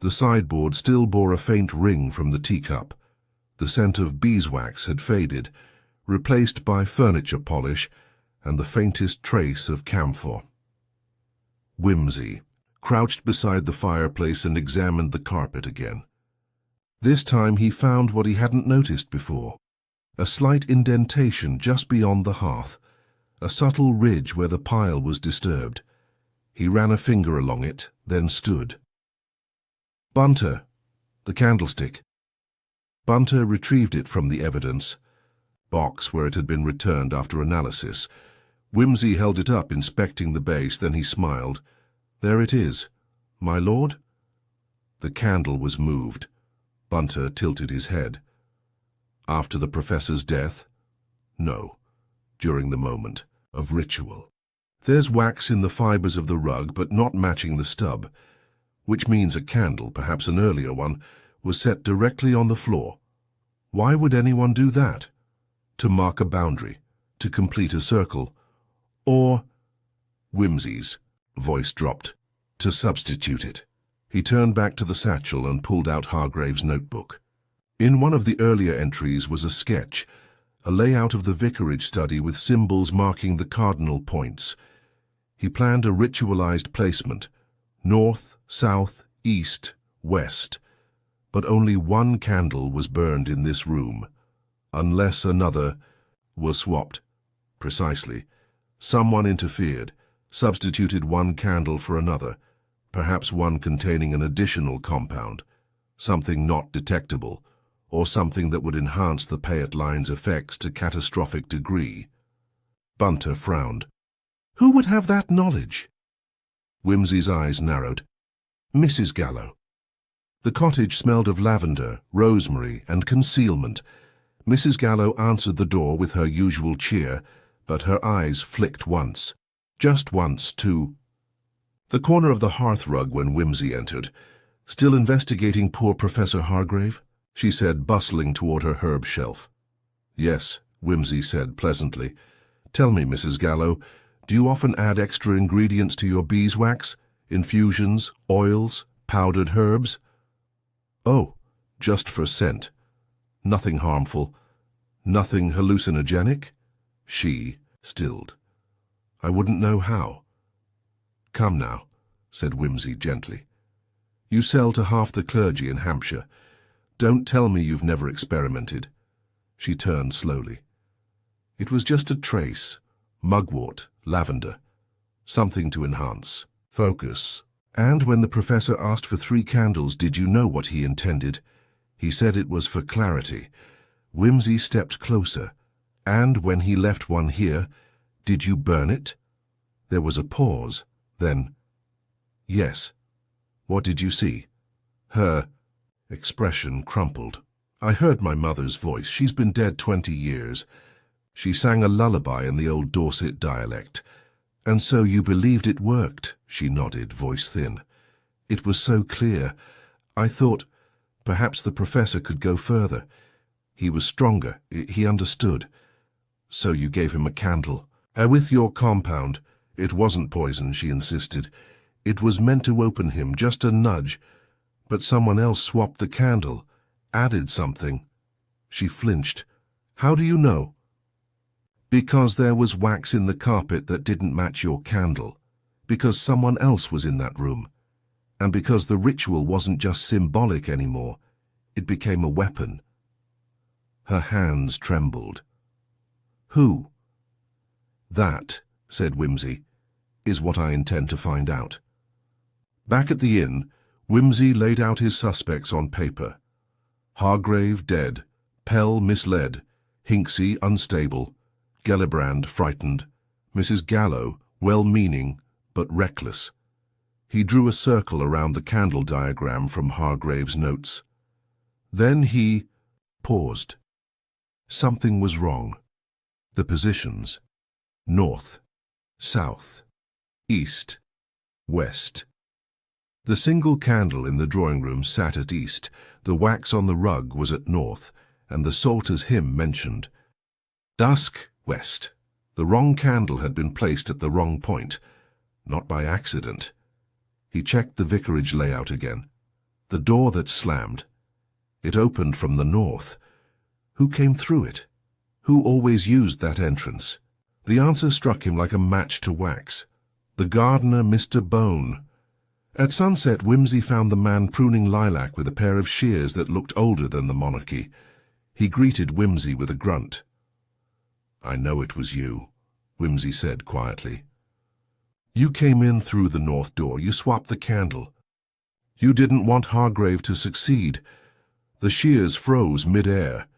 The sideboard still bore a faint ring from the teacup. The scent of beeswax had faded, replaced by furniture polish and the faintest trace of camphor. Wimsey crouched beside the fireplace and examined the carpet again. This time he found what he hadn't noticed before, a slight indentation just beyond the hearth, a subtle ridge where the pile was disturbed. He ran a finger along it, then stood. "Bunter, the candlestick." Bunter retrieved it from the evidence box where it had been returned after analysis. Wimsey held it up, inspecting the base, then he smiled. "There it is. My lord?" The candle was moved. Bunter tilted his head. "After the professor's death?" "No. During the moment of ritual. There's wax in the fibers of the rug, but not matching the stub, which means a candle, perhaps an earlier one, was set directly on the floor. Why would anyone do that? To mark a boundary, to complete a circle, or—" Wimsey's voice dropped. "To substitute it." He turned back to the satchel and pulled out Hargrave's notebook. In one of the earlier entries was a sketch, a layout of the vicarage study with symbols marking the cardinal points. He planned a ritualized placement, north, south, east, west. But only one candle was burned in this room, unless another was swapped. Precisely. Someone interfered, substituted one candle for another, perhaps one containing an additional compound, something not detectable, or something that would enhance the Payet line's effects to catastrophic degree. Bunter frowned. "Who would have that knowledge?" Wimsey's eyes narrowed. "Mrs. Gallo." The cottage smelled of lavender, rosemary, and concealment. Mrs. Gallo answered the door with her usual cheer, but her eyes flicked once, just once, to the corner of the hearth-rug when Wimsey entered. "Still investigating poor Professor Hargrave?" she said, bustling toward her herb shelf. "Yes," Wimsey said pleasantly. "Tell me, Mrs. Gallo, do you often add extra ingredients to your beeswax? Infusions, oils, powdered herbs?" "Oh, just for scent. Nothing harmful. Nothing hallucinogenic?" She stilled. "I wouldn't know how." "Come now," said Wimsey gently. "You sell to half the clergy in Hampshire. Don't tell me you've never experimented." She turned slowly. "It was just a trace. Mugwort, lavender. Something to enhance. Focus. And when the professor asked for 3 candles, did you know what he intended? He said it was for clarity." Wimsey stepped closer. "And when he left one here, did you burn it?" There was a pause. Then, "Yes." "What did you see?" Her expression crumpled. "I heard my mother's voice. She's been dead 20 years. She sang a lullaby in the old Dorset dialect. And so you believed it worked?" She nodded, voice thin. "It was so clear. I thought perhaps the professor could go further. He was stronger. He understood. So you gave him a candle. With your compound. It wasn't poison," she insisted. "It was meant to open him, just a nudge. But someone else swapped the candle, added something." She flinched. "How do you know?" "Because there was wax in the carpet that didn't match your candle. Because someone else was in that room. And because the ritual wasn't just symbolic anymore. It became a weapon." Her hands trembled. "Who?" "That," said Wimsey, "is what I intend to find out." Back at the inn, Wimsey laid out his suspects on paper. Hargrave dead, Pell misled, Hinksey unstable, Gellibrand frightened, Mrs. Gallo well-meaning but reckless. He drew a circle around the candle diagram from Hargrave's notes. Then he paused. Something was wrong. The positions: north, south, east, west. The single candle in the drawing-room sat at east, the wax on the rug was at north, and the Psalter's hymn mentioned. Dusk, west. The wrong candle had been placed at the wrong point, not by accident. He checked the vicarage layout again. The door that slammed. It opened from the north. Who came through it? Who always used that entrance? The answer struck him like a match to wax. The gardener, Mr. Bone. At sunset, Wimsey found the man pruning lilac with a pair of shears that looked older than the monarchy. He greeted Wimsey with a grunt. "I know it was you," Wimsey said quietly. "You came in through the north door. You swapped the candle. You didn't want Hargrave to succeed." The shears froze mid-air.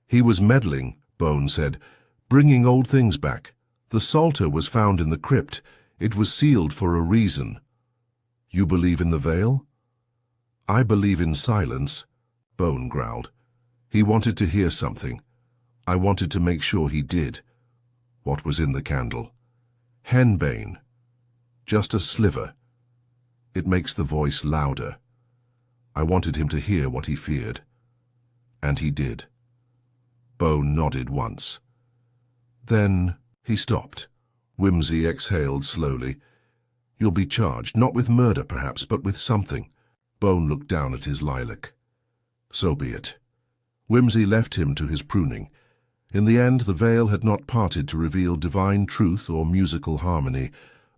"He was meddling," Bone said, "bringing old things back. The psalter was found in the crypt. It was sealed for a reason." "You believe in the veil?" "I believe in silence," Bone growled. "He wanted to hear something. I wanted to make sure he did." "What was in the candle?" "Henbane. Just a sliver. It makes the voice louder. I wanted him to hear what he feared. And he did." Bone nodded once. Then he stopped. Wimsey exhaled slowly. "You'll be charged, not with murder perhaps, but with something." Bone looked down at his lilac. "So be it." Wimsey left him to his pruning. In the end, the veil had not parted to reveal divine truth or musical harmony,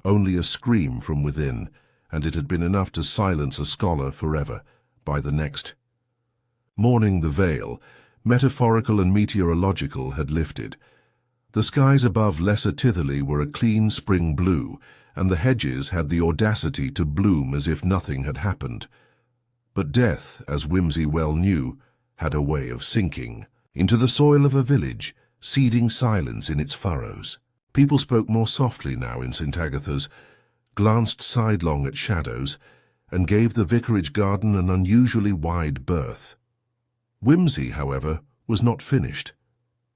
only a scream from within, and it had been enough to silence a scholar forever. By the next morning, the veil, metaphorical and meteorological, had lifted. The skies above Lesser Titherley were a clean spring blue, and the hedges had the audacity to bloom as if nothing had happened. But death, as Wimsey well knew, had a way of sinking into the soil of a village, seeding silence in its furrows. People spoke more softly now in St. Agatha's, glanced sidelong at shadows, and gave the vicarage garden an unusually wide berth. Wimsey, however, was not finished.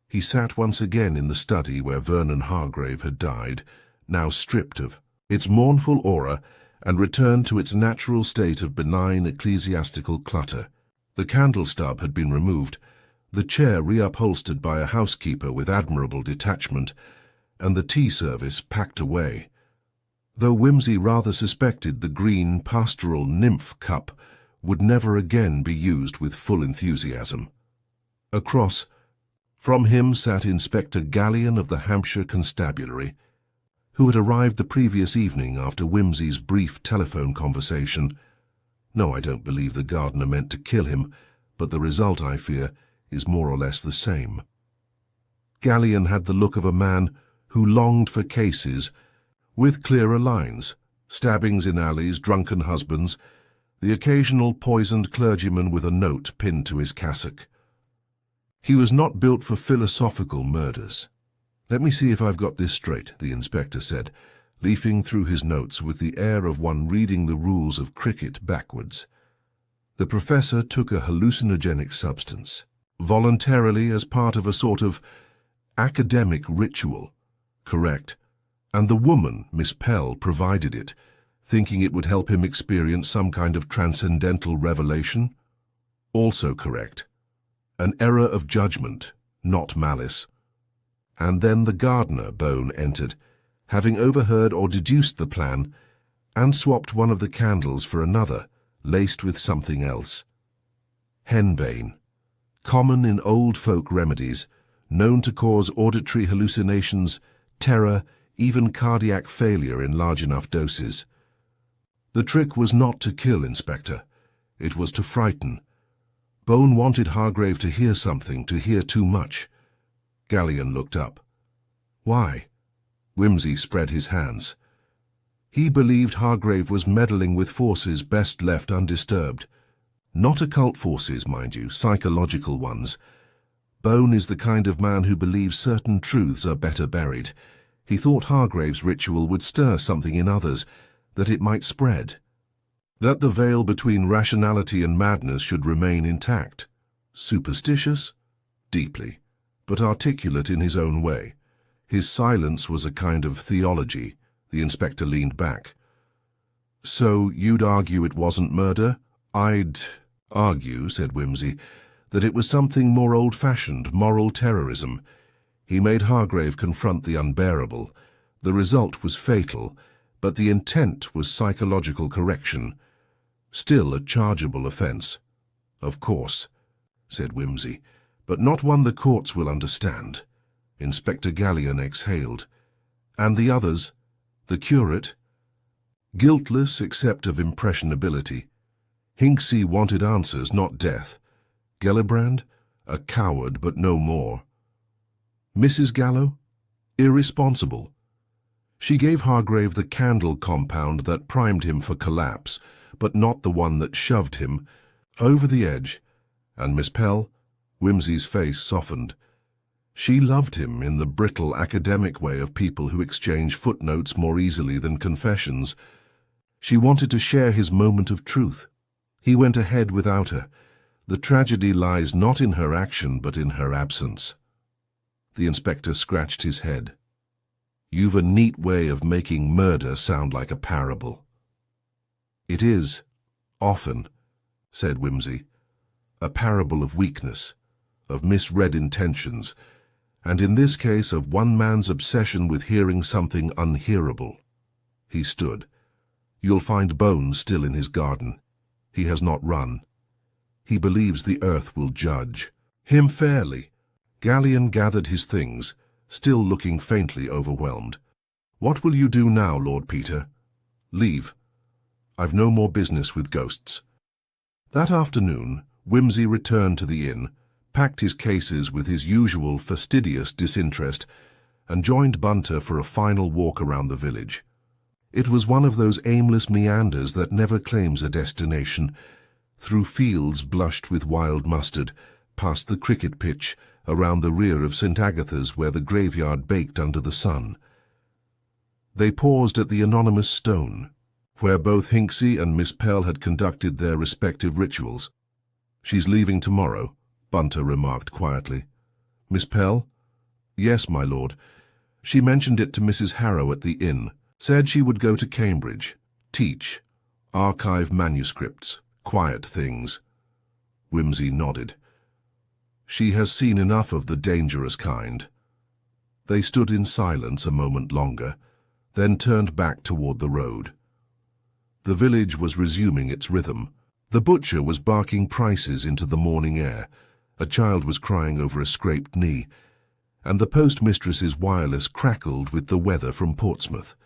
He sat once again in the study where Vernon Hargrave had died, now stripped of its mournful aura, and returned to its natural state of benign ecclesiastical clutter. The candle stub had been removed, the chair reupholstered by a housekeeper with admirable detachment, and the tea service packed away. Though Wimsey rather suspected the green pastoral nymph cup would never again be used with full enthusiasm. Across from him sat Inspector Gallion of the Hampshire Constabulary, who had arrived the previous evening after Wimsey's brief telephone conversation. "No, I don't believe the gardener meant to kill him, but the result, I fear, is more or less the same." Gallion had the look of a man who longed for cases with clearer lines, stabbings in alleys, drunken husbands, the occasional poisoned clergyman with a note pinned to his cassock. He was not built for philosophical murders. "Let me see if I've got this straight," the inspector said, leafing through his notes with the air of one reading the rules of cricket backwards. The professor took a hallucinogenic substance, voluntarily as part of a sort of academic ritual. Correct. And the woman, Miss Pell, provided it, thinking it would help him experience some kind of transcendental revelation. Also correct. An error of judgment, not malice. And then the gardener, Bone, entered, having overheard or deduced the plan, and swapped one of the candles for another, laced with something else. Henbane, common in old folk remedies, known to cause auditory hallucinations, terror, even cardiac failure in large enough doses. The trick was not to kill, Inspector. It was to frighten. Bone wanted Hargrave to hear something, to hear too much. Gallion looked up. "Why?" Wimsey spread his hands. He believed Hargrave was meddling with forces best left undisturbed. Not occult forces, mind you, psychological ones. Bone is the kind of man who believes certain truths are better buried. He thought Hargrave's ritual would stir something in others, that it might spread. That the veil between rationality and madness should remain intact. Superstitious? Deeply, but articulate in his own way. His silence was a kind of theology. The inspector leaned back. "So you'd argue it wasn't murder?" "I'd argue," said Wimsey, "that it was something more old-fashioned, moral terrorism. He made Hargrave confront the unbearable. The result was fatal, but the intent was psychological correction. Still a chargeable offence." "Of course," said Wimsey, but not one the courts will understand. Inspector Gallion exhaled. And the others? The curate? Guiltless except of impressionability. Hinksey wanted answers, not death. Gellibrand? A coward, but no more. Mrs. Gallo? Irresponsible. She gave Hargrave the candle compound that primed him for collapse, but not the one that shoved him over the edge. And Miss Pell? Wimsey's face softened. She loved him in the brittle academic way of people who exchange footnotes more easily than confessions. She wanted to share his moment of truth. He went ahead without her. The tragedy lies not in her action, but in her absence. The inspector scratched his head. You've a neat way of making murder sound like a parable. It is, often, said Wimsey, a parable of weakness, of misread intentions, and in this case of one man's obsession with hearing something unhearable. He stood. You'll find bones still in his garden. He has not run. He believes the earth will judge him fairly. Gallion gathered his things, still looking faintly overwhelmed. What will you do now, Lord Peter? Leave. I've no more business with ghosts. That afternoon, Wimsey returned to the inn, packed his cases with his usual fastidious disinterest, and joined Bunter for a final walk around the village. It was one of those aimless meanders that never claims a destination, through fields blushed with wild mustard, past the cricket pitch, around the rear of St. Agatha's where the graveyard baked under the sun. They paused at the anonymous stone, where both Hinksey and Miss Pell had conducted their respective rituals. She's leaving tomorrow, Bunter remarked quietly. Miss Pell? Yes, my lord. She mentioned it to Mrs. Harrow at the inn, said she would go to Cambridge, teach, archive manuscripts, quiet things. Wimsey nodded. She has seen enough of the dangerous kind. They stood in silence a moment longer, then turned back toward the road. The village was resuming its rhythm. The butcher was barking prices into the morning air, a child was crying over a scraped knee, and the postmistress's wireless crackled with the weather from Portsmouth.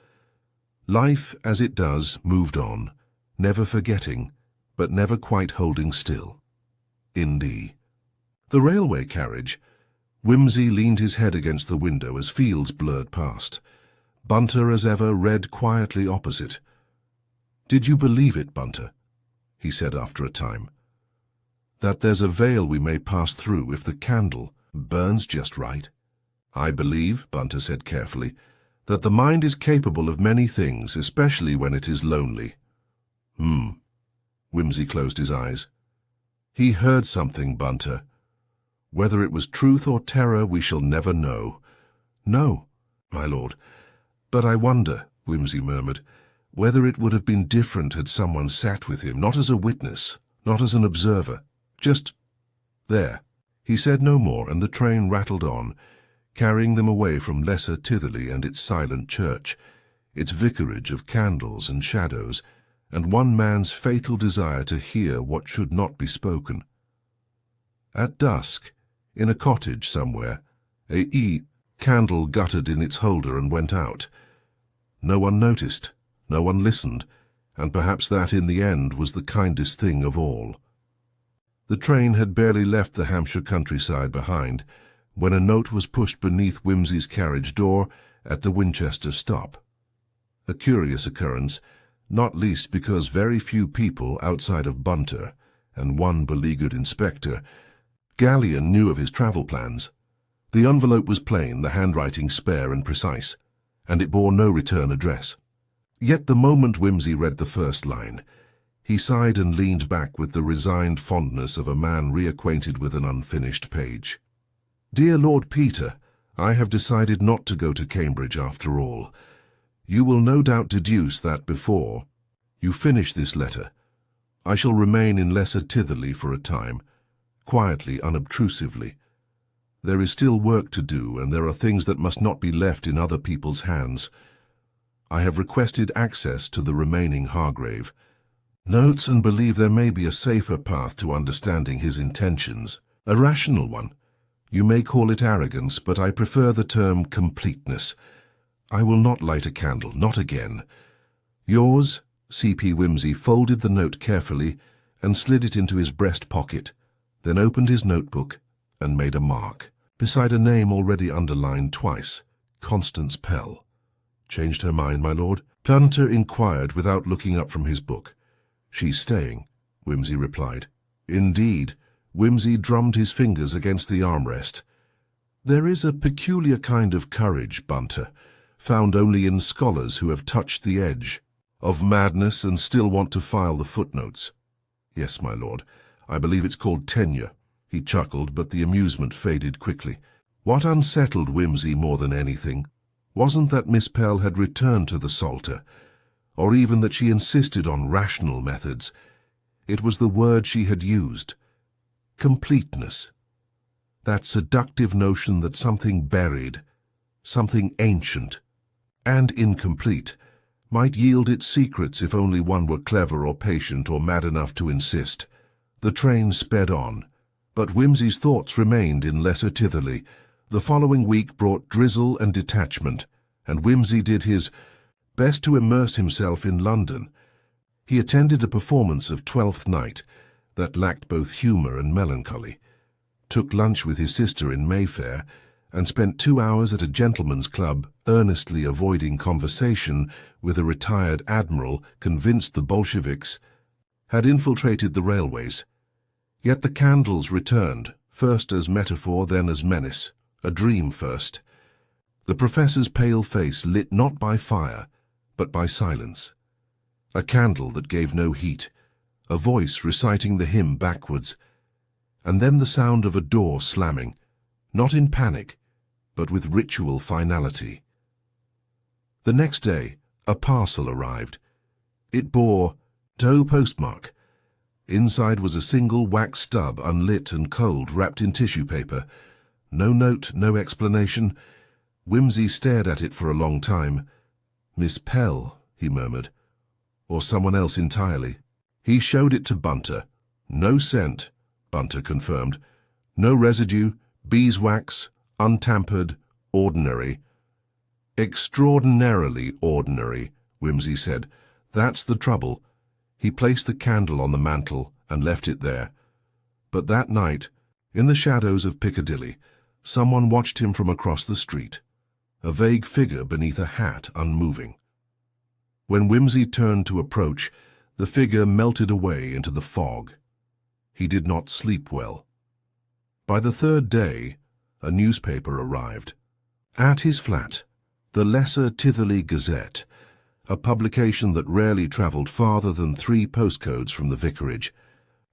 Life, as it does, moved on, never forgetting, but never quite holding still. Indeed. The railway carriage. Wimsey leaned his head against the window as fields blurred past. Bunter, as ever, read quietly opposite. Did you believe it, Bunter? He said after a time. That there's a veil we may pass through if the candle burns just right. I believe, Bunter said carefully, that the mind is capable of many things, especially when it is lonely. Wimsey closed his eyes. He heard something, Bunter. Whether it was truth or terror we shall never know. No, my lord. But I wonder, Wimsey murmured, whether it would have been different had someone sat with him, not as a witness, not as an observer, just there. He said no more, and the train rattled on, carrying them away from Lesser Titherley and its silent church, its vicarage of candles and shadows, and one man's fatal desire to hear what should not be spoken. At dusk, in a cottage somewhere, a candle guttered in its holder and went out. No one noticed, no one listened, and perhaps that in the end was the kindest thing of all. The train had barely left the Hampshire countryside behind when a note was pushed beneath Wimsey's carriage door at the Winchester stop. A curious occurrence, not least because very few people outside of Bunter and one beleaguered inspector, Gallion, knew of his travel plans. The envelope was plain, the handwriting spare and precise, and it bore no return address. Yet the moment Wimsey read the first line, he sighed and leaned back with the resigned fondness of a man reacquainted with an unfinished page. Dear Lord Peter, I have decided not to go to Cambridge after all. You will no doubt deduce that before you finish this letter, I shall remain in Lesser Titherley for a time, quietly, unobtrusively. There is still work to do, and there are things that must not be left in other people's hands. I have requested access to the remaining Hargrave. Notes and believe there may be a safer path to understanding his intentions, a rational one, You may call it arrogance, but I prefer the term completeness. I will not light a candle, not again. Yours, C.P. Wimsey folded the note carefully and slid it into his breast pocket, then opened his notebook and made a mark, beside a name already underlined twice, Constance Pell. Changed her mind, my lord? Hunter inquired without looking up from his book. She's staying, Wimsey replied. Indeed. Wimsey drummed his fingers against the armrest. There is a peculiar kind of courage, Bunter, found only in scholars who have touched the edge of madness and still want to file the footnotes. Yes, my lord. I believe it's called tenure. He chuckled, but the amusement faded quickly. What unsettled Wimsey more than anything wasn't that Miss Pell had returned to the Psalter, or even that she insisted on rational methods. It was the word she had used. Completeness. That seductive notion that something buried, something ancient and incomplete, might yield its secrets if only one were clever or patient or mad enough to insist. The train sped on, but Wimsey's thoughts remained in Lesser Titherley. The following week brought drizzle and detachment, and Wimsey did his best to immerse himself in London. He attended a performance of Twelfth Night that lacked both humour and melancholy, took lunch with his sister in Mayfair, and spent 2 hours at a gentleman's club earnestly avoiding conversation with a retired admiral convinced the Bolsheviks had infiltrated the railways. Yet the candles returned, first as metaphor, then as menace, a dream first. The professor's pale face lit not by fire, but by silence. A candle that gave no heat, a voice reciting the hymn backwards, and then the sound of a door slamming, not in panic, but with ritual finality. The next day, a parcel arrived. It bore Doe postmark. Inside was a single wax stub, unlit and cold, wrapped in tissue paper. No note, no explanation. Wimsey stared at it for a long time. Miss Pell, he murmured, or someone else entirely. He showed it to Bunter. No scent, Bunter confirmed. No residue, beeswax, untampered, ordinary. Extraordinarily ordinary, Wimsey said. That's the trouble. He placed the candle on the mantel and left it there. But that night, in the shadows of Piccadilly, someone watched him from across the street, a vague figure beneath a hat unmoving. When Wimsey turned to approach, the figure melted away into the fog. He did not sleep well. By the third day, a newspaper arrived. At his flat, the Lesser Titherley Gazette, a publication that rarely travelled farther than 3 postcodes from the vicarage.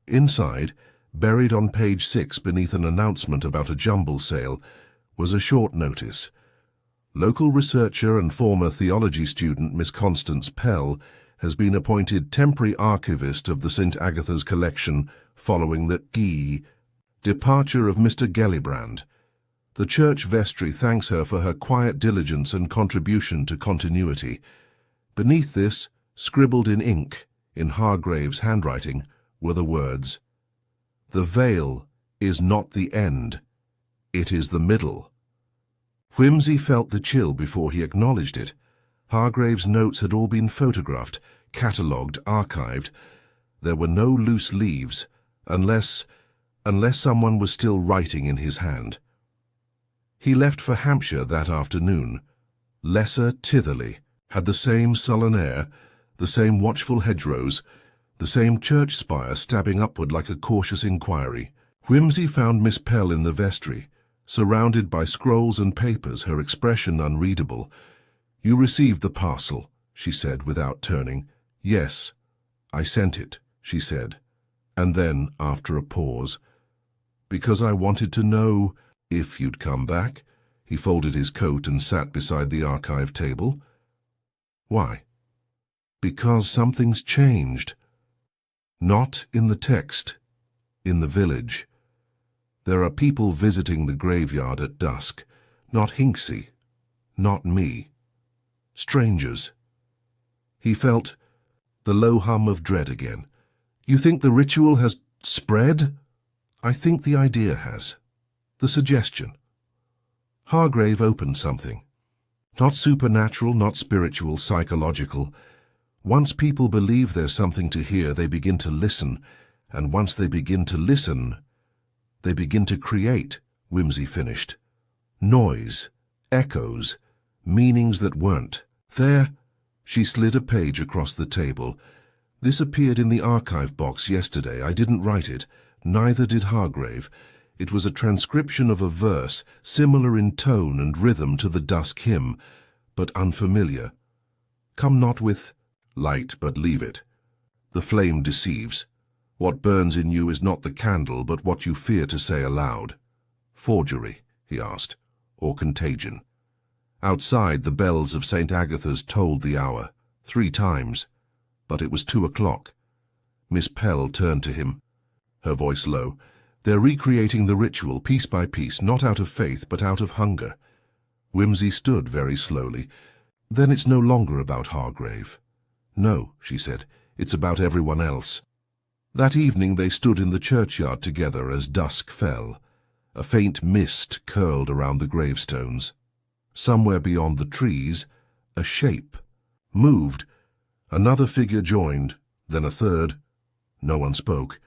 Inside, buried on page 6 beneath an announcement about a jumble sale, was a short notice. Local researcher and former theology student Miss Constance Pell has been appointed temporary archivist of the St. Agatha's collection following the departure of Mr. Gellibrand. The church vestry thanks her for her quiet diligence and contribution to continuity. Beneath this, scribbled in ink, in Hargrave's handwriting, were the words, "The veil is not the end, it is the middle." Wimsey felt the chill before he acknowledged it. Hargrave's notes had all been photographed, catalogued, archived. There were no loose leaves, unless someone was still writing in his hand. He left for Hampshire that afternoon. Lesser Titherley had the same sullen air, the same watchful hedgerows, the same church spire stabbing upward like a cautious inquiry. Wimsey found Miss Pell in the vestry, surrounded by scrolls and papers, her expression unreadable. "You received the parcel," she said without turning. "Yes, I sent it," she said. And then, after a pause, "Because I wanted to know if you'd come back." He folded his coat and sat beside the archive table. "Why?" "Because something's changed. Not in the text, in the village. There are people visiting the graveyard at dusk. Not Hinksey, not me. Strangers." He felt the low hum of dread again. "You think the ritual has spread?" "I think the idea has. The suggestion. Hargrave opened something. Not supernatural, not spiritual, psychological. Once people believe there's something to hear, they begin to listen, and once they begin to listen, they begin to create, Wimsey finished. Noise, echoes, meanings that weren't. There, she slid a page across the table. This appeared in the archive box yesterday. I didn't write it, neither did Hargrave. It was a transcription of a verse, similar in tone and rhythm to the Dusk hymn, but unfamiliar. Come not with light, but leave it. The flame deceives. What burns in you is not the candle, but what you fear to say aloud. Forgery, he asked, or contagion? Outside, the bells of St. Agatha's tolled the hour, 3 times, but it was 2 o'clock. Miss Pell turned to him, her voice low. They're recreating the ritual, piece by piece, not out of faith, but out of hunger. Wimsey stood very slowly. Then it's no longer about Hargrave. No, she said, it's about everyone else. That evening they stood in the churchyard together as dusk fell. A faint mist curled around the gravestones. Somewhere beyond the trees, a shape moved. Another figure joined, then a third. No one spoke.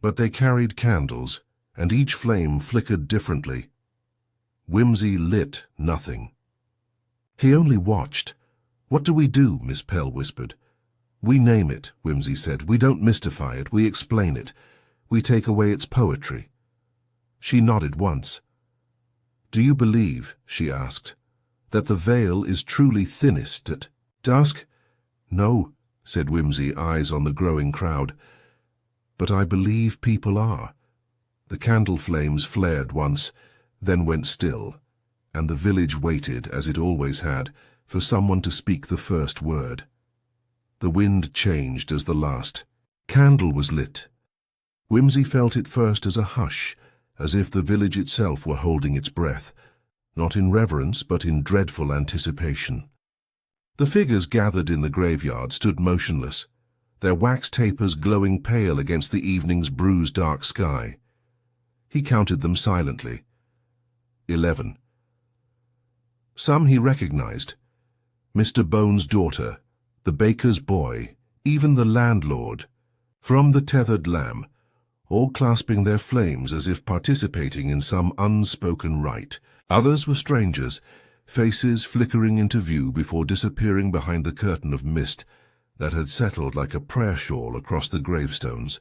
But they carried candles, and each flame flickered differently. Wimsey lit nothing. He only watched. What do we do? Miss Pell whispered. We name it, Wimsey said. We don't mystify it, we explain it. We take away its poetry. She nodded once. Do you believe, she asked, that the veil is truly thinnest at dusk? No, said Wimsey, eyes on the growing crowd. But I believe people are. The candle flames flared once, then went still, and the village waited, as it always had, for someone to speak the first word. The wind changed as the last candle was lit. Wimsey felt it first as a hush, as if the village itself were holding its breath, not in reverence but in dreadful anticipation. The figures gathered in the graveyard stood motionless, their wax tapers glowing pale against the evening's bruised dark sky. He counted them silently. 11. Some he recognized. Mr. Bones' daughter, the baker's boy, even the landlord, from the tethered lamb, all clasping their flames as if participating in some unspoken rite. Others were strangers, faces flickering into view before disappearing behind the curtain of mist that had settled like a prayer shawl across the gravestones.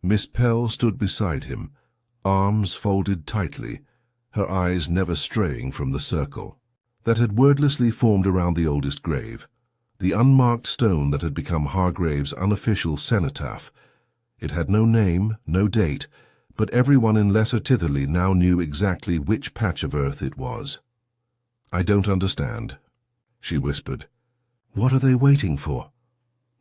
Miss Pell stood beside him, arms folded tightly, her eyes never straying from the circle that had wordlessly formed around the oldest grave, the unmarked stone that had become Hargrave's unofficial cenotaph. It had no name, no date, but everyone in Lesser Titherley now knew exactly which patch of earth it was. I don't understand, she whispered. What are they waiting for?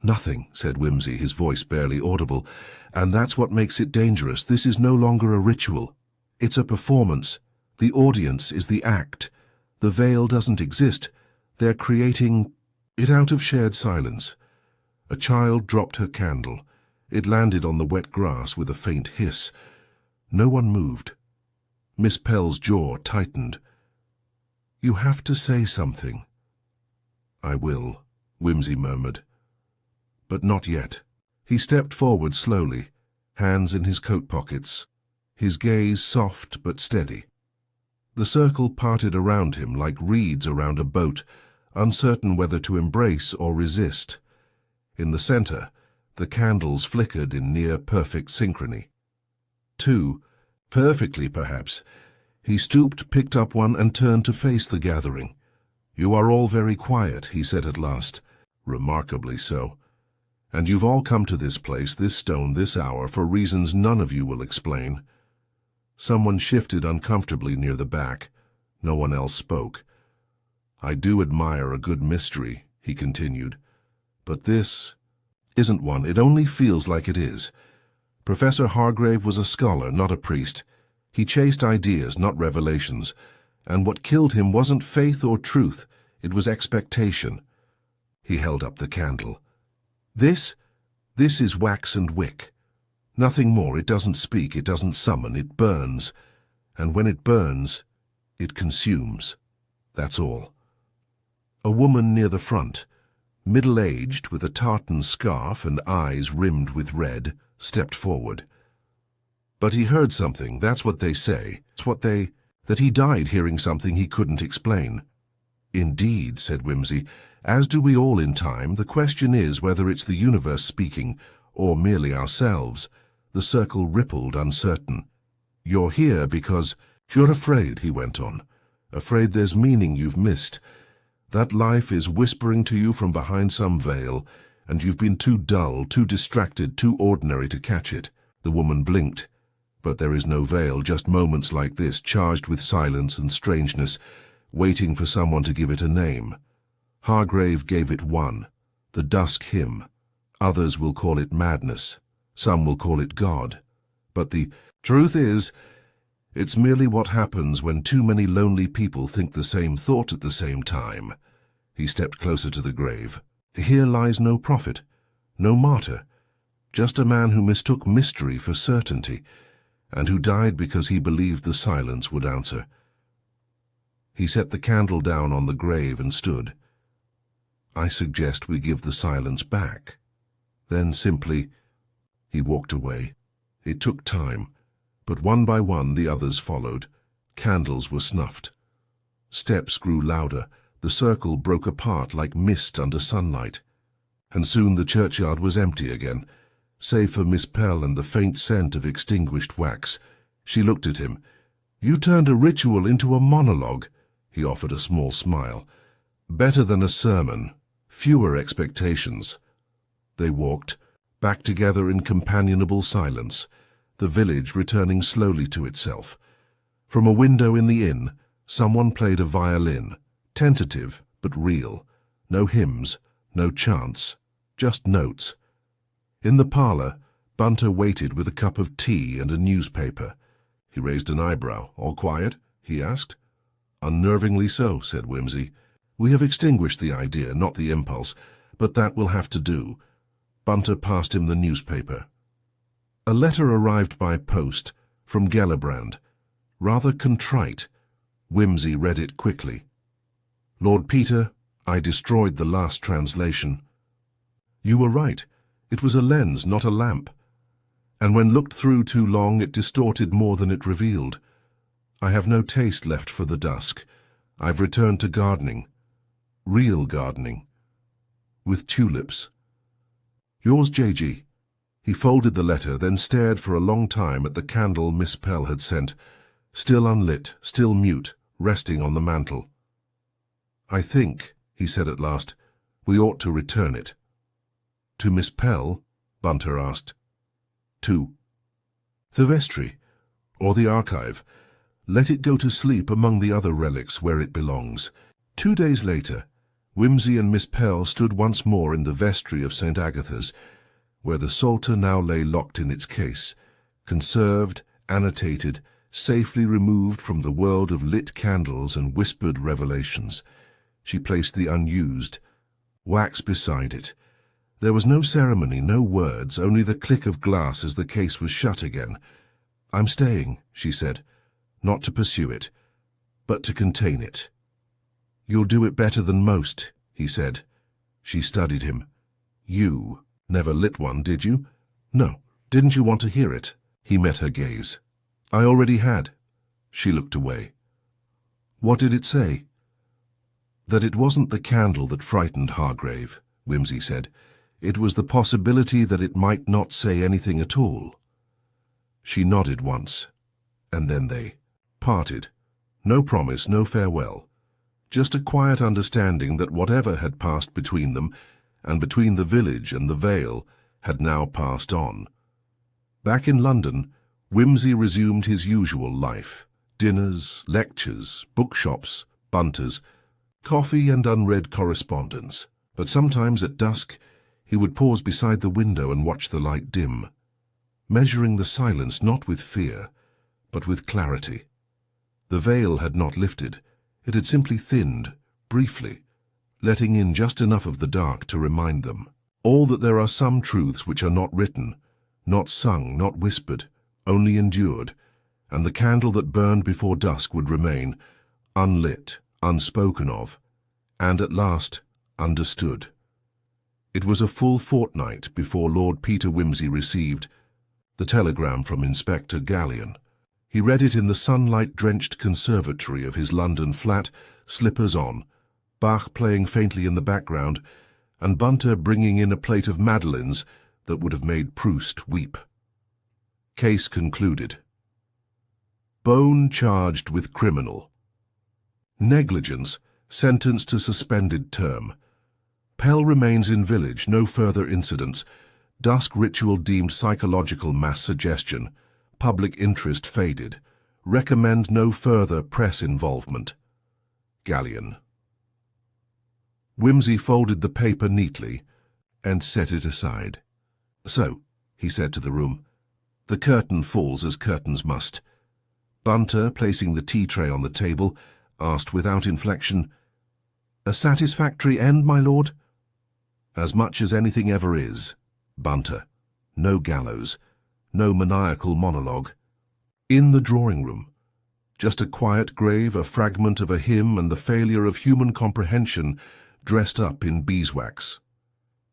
Nothing, said Wimsey, his voice barely audible, and that's what makes it dangerous. This is no longer a ritual. It's a performance. The audience is the act. The veil doesn't exist. They're creating it out of shared silence. A child dropped her candle. It landed on the wet grass with a faint hiss. No one moved. Miss Pell's jaw tightened. You have to say something. I will, Wimsey murmured. But not yet. He stepped forward slowly, hands in his coat pockets, his gaze soft but steady. The circle parted around him like reeds around a boat, uncertain whether to embrace or resist. In the center, the candles flickered in near-perfect synchrony. 2, perfectly perhaps. He stooped, picked up one, and turned to face the gathering. You are all very quiet, he said at last, remarkably so. And you've all come to this place, this stone, this hour, for reasons none of you will explain. Someone shifted uncomfortably near the back. No one else spoke. I do admire a good mystery, he continued. But this isn't one. It only feels like it is. Professor Hargrave was a scholar, not a priest. He chased ideas, not revelations. And what killed him wasn't faith or truth. It was expectation. He held up the candle. This is wax and wick. Nothing more. It doesn't speak, it doesn't summon, it burns. and when it burns, it consumes. That's all. A woman near the front, middle-aged, with a tartan scarf and eyes rimmed with red, stepped forward. But he heard something, that's what they say. That he died hearing something he couldn't explain. Indeed, said Wimsey, as do we all in time. The question is whether it's the universe speaking, or merely ourselves. The circle rippled, uncertain. You're here because you're afraid, he went on. Afraid there's meaning you've missed. That life is whispering to you from behind some veil, and you've been too dull, too distracted, too ordinary to catch it. The woman blinked. But there is no veil, just moments like this, charged with silence and strangeness, waiting for someone to give it a name. Hargrave gave it one, the Dusk hymn. Others will call it madness. Some will call it God. But the truth is, it's merely what happens when too many lonely people think the same thought at the same time. He stepped closer to the grave. Here lies no prophet, no martyr, just a man who mistook mystery for certainty, and who died because he believed the silence would answer. He set the candle down on the grave and stood. I suggest we give the silence back. Then simply, he walked away. It took time, but one by one the others followed. Candles were snuffed. Steps grew louder. The circle broke apart like mist under sunlight. And soon the churchyard was empty again, save for Miss Pell and the faint scent of extinguished wax. She looked at him. You turned a ritual into a monologue. He offered a small smile. Better than a sermon. Fewer expectations. They walked, back together in companionable silence, the village returning slowly to itself. From a window in the inn, someone played a violin, tentative but real. No hymns, no chants, just notes. In the parlour, Bunter waited with a cup of tea and a newspaper. He raised an eyebrow. All quiet? He asked. Unnervingly so, said Wimsey. We have extinguished the idea, not the impulse, but that will have to do. Bunter passed him the newspaper. A letter arrived by post, from Gellibrand. Rather contrite. Wimsey read it quickly. Lord Peter, I destroyed the last translation. You were right. It was a lens, not a lamp. And when looked through too long, it distorted more than it revealed. I have no taste left for the dusk. I've returned to gardening. Real gardening. With tulips. Yours, J.G. He folded the letter, then stared for a long time at the candle Miss Pell had sent, still unlit, still mute, resting on the mantel. I think, he said at last, we ought to return it. To Miss Pell? Bunter asked. To the vestry, or the archive. Let it go to sleep among the other relics where it belongs. 2 days later, Wimsey and Miss Pell stood once more in the vestry of St. Agatha's, where the Psalter now lay locked in its case, conserved, annotated, safely removed from the world of lit candles and whispered revelations. She placed the unused wax beside it. There was no ceremony, no words, only the click of glass as the case was shut again. I'm staying, she said, not to pursue it, but to contain it. You'll do it better than most, he said. She studied him. You never lit one, did you? No. Didn't you want to hear it? He met her gaze. I already had. She looked away. What did it say? That it wasn't the candle that frightened Hargrave, Wimsey said. It was the possibility that it might not say anything at all. She nodded once, and then they parted. No promise, no farewell. Just a quiet understanding that whatever had passed between them, and between the village and the vale, had now passed on. Back in London, Wimsey resumed his usual life. Dinners, lectures, bookshops, bunters, coffee and unread correspondence. But sometimes at dusk, he would pause beside the window and watch the light dim, measuring the silence not with fear, but with clarity. The veil had not lifted. It had simply thinned, briefly, letting in just enough of the dark to remind them all that there are some truths which are not written, not sung, not whispered, only endured, and the candle that burned before dusk would remain, unlit, unspoken of, and at last understood. It was a full fortnight before Lord Peter Wimsey received the telegram from Inspector Gallion. He read it in the sunlight-drenched conservatory of his London flat, slippers on, Bach playing faintly in the background, and Bunter bringing in a plate of madeleines that would have made Proust weep. Case concluded. Bone charged with criminal. Negligence, sentenced to suspended term. Pell remains in village, no further incidents. Dusk ritual deemed psychological mass suggestion. Public interest faded. Recommend no further press involvement. Gallion. Wimsey folded the paper neatly and set it aside. So, he said to the room, the curtain falls as curtains must. Bunter, placing the tea tray on the table, asked without inflection, "A satisfactory end, my lord?" "As much as anything ever is." Bunter. No gallows. No maniacal monologue. In the drawing-room. Just a quiet grave, a fragment of a hymn, and the failure of human comprehension dressed up in beeswax.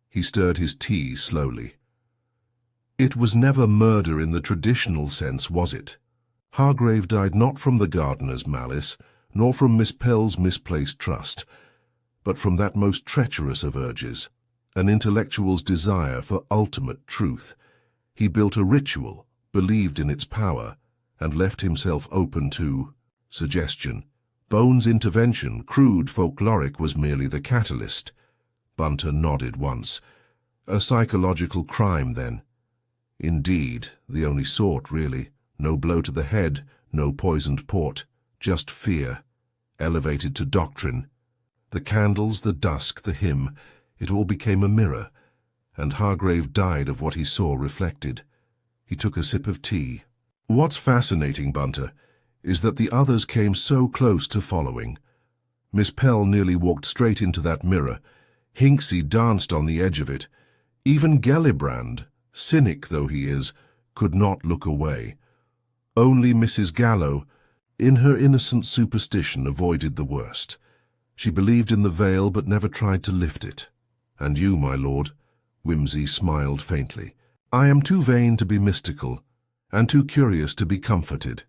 He stirred his tea slowly. It was never murder in the traditional sense, was it? Hargrave died not from the gardener's malice, nor from Miss Pell's misplaced trust, but from that most treacherous of urges, an intellectual's desire for ultimate truth. He built a ritual, believed in its power, and left himself open to suggestion. Bone's intervention, crude, folkloric, was merely the catalyst. Bunter nodded once. A psychological crime, then. Indeed, the only sort, really. No blow to the head, no poisoned port, just fear, elevated to doctrine. The candles, the dusk, the hymn, it all became a mirror, and Hargrave died of what he saw reflected. He took a sip of tea. What's fascinating, Bunter, is that the others came so close to following. Miss Pell nearly walked straight into that mirror. Hinksey danced on the edge of it. Even Gellibrand, cynic though he is, could not look away. Only Mrs. Gallo, in her innocent superstition, avoided the worst. She believed in the veil but never tried to lift it. And you, my lord, Wimsey smiled faintly. I am too vain to be mystical, and too curious to be comforted.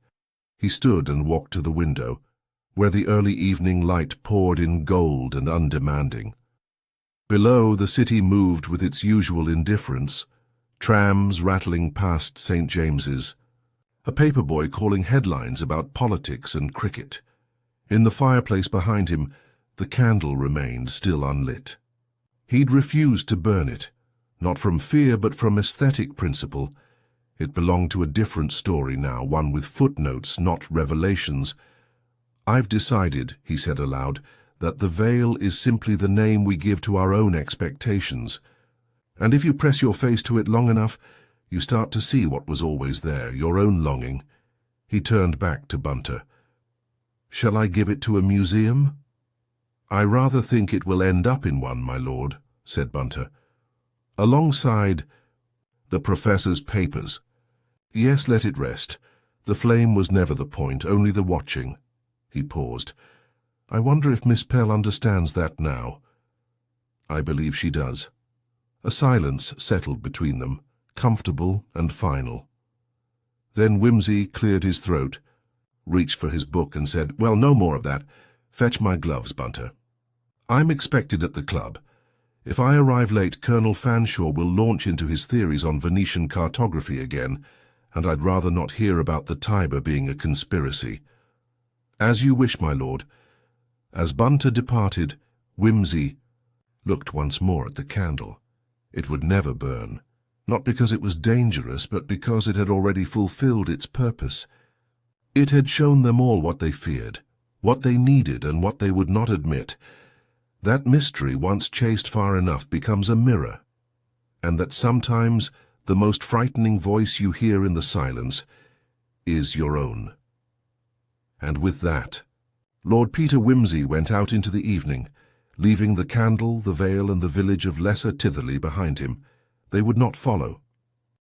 He stood and walked to the window, where the early evening light poured in gold and undemanding. Below, the city moved with its usual indifference, trams rattling past St. James's, a paperboy calling headlines about politics and cricket. In the fireplace behind him, the candle remained still unlit. He'd refused to burn it, not from fear but from aesthetic principle. It belonged to a different story now, one with footnotes, not revelations. I've decided, he said aloud, that the veil is simply the name we give to our own expectations. And if you press your face to it long enough, you start to see what was always there, your own longing. He turned back to Bunter. Shall I give it to a museum? I rather think it will end up in one, my lord, said Bunter. Alongside the professor's papers. Yes, let it rest. The flame was never the point, only the watching. He paused. I wonder if Miss Pell understands that now. I believe she does. A silence settled between them, comfortable and final. Then Wimsey cleared his throat, reached for his book and said, Well, no more of that. Fetch my gloves, Bunter. I'm expected at the club. If I arrive late, Colonel Fanshawe will launch into his theories on Venetian cartography again, and I'd rather not hear about the Tiber being a conspiracy. As you wish, my lord. As Bunter departed, Wimsey looked once more at the candle. It would never burn, not because it was dangerous, but because it had already fulfilled its purpose. It had shown them all what they feared, what they needed, and what they would not admit. That mystery, once chased far enough, becomes a mirror, and that sometimes the most frightening voice you hear in the silence is your own. And with that, Lord Peter Wimsey went out into the evening, leaving the candle, the veil, and the village of Lesser Titherley behind him. They would not follow.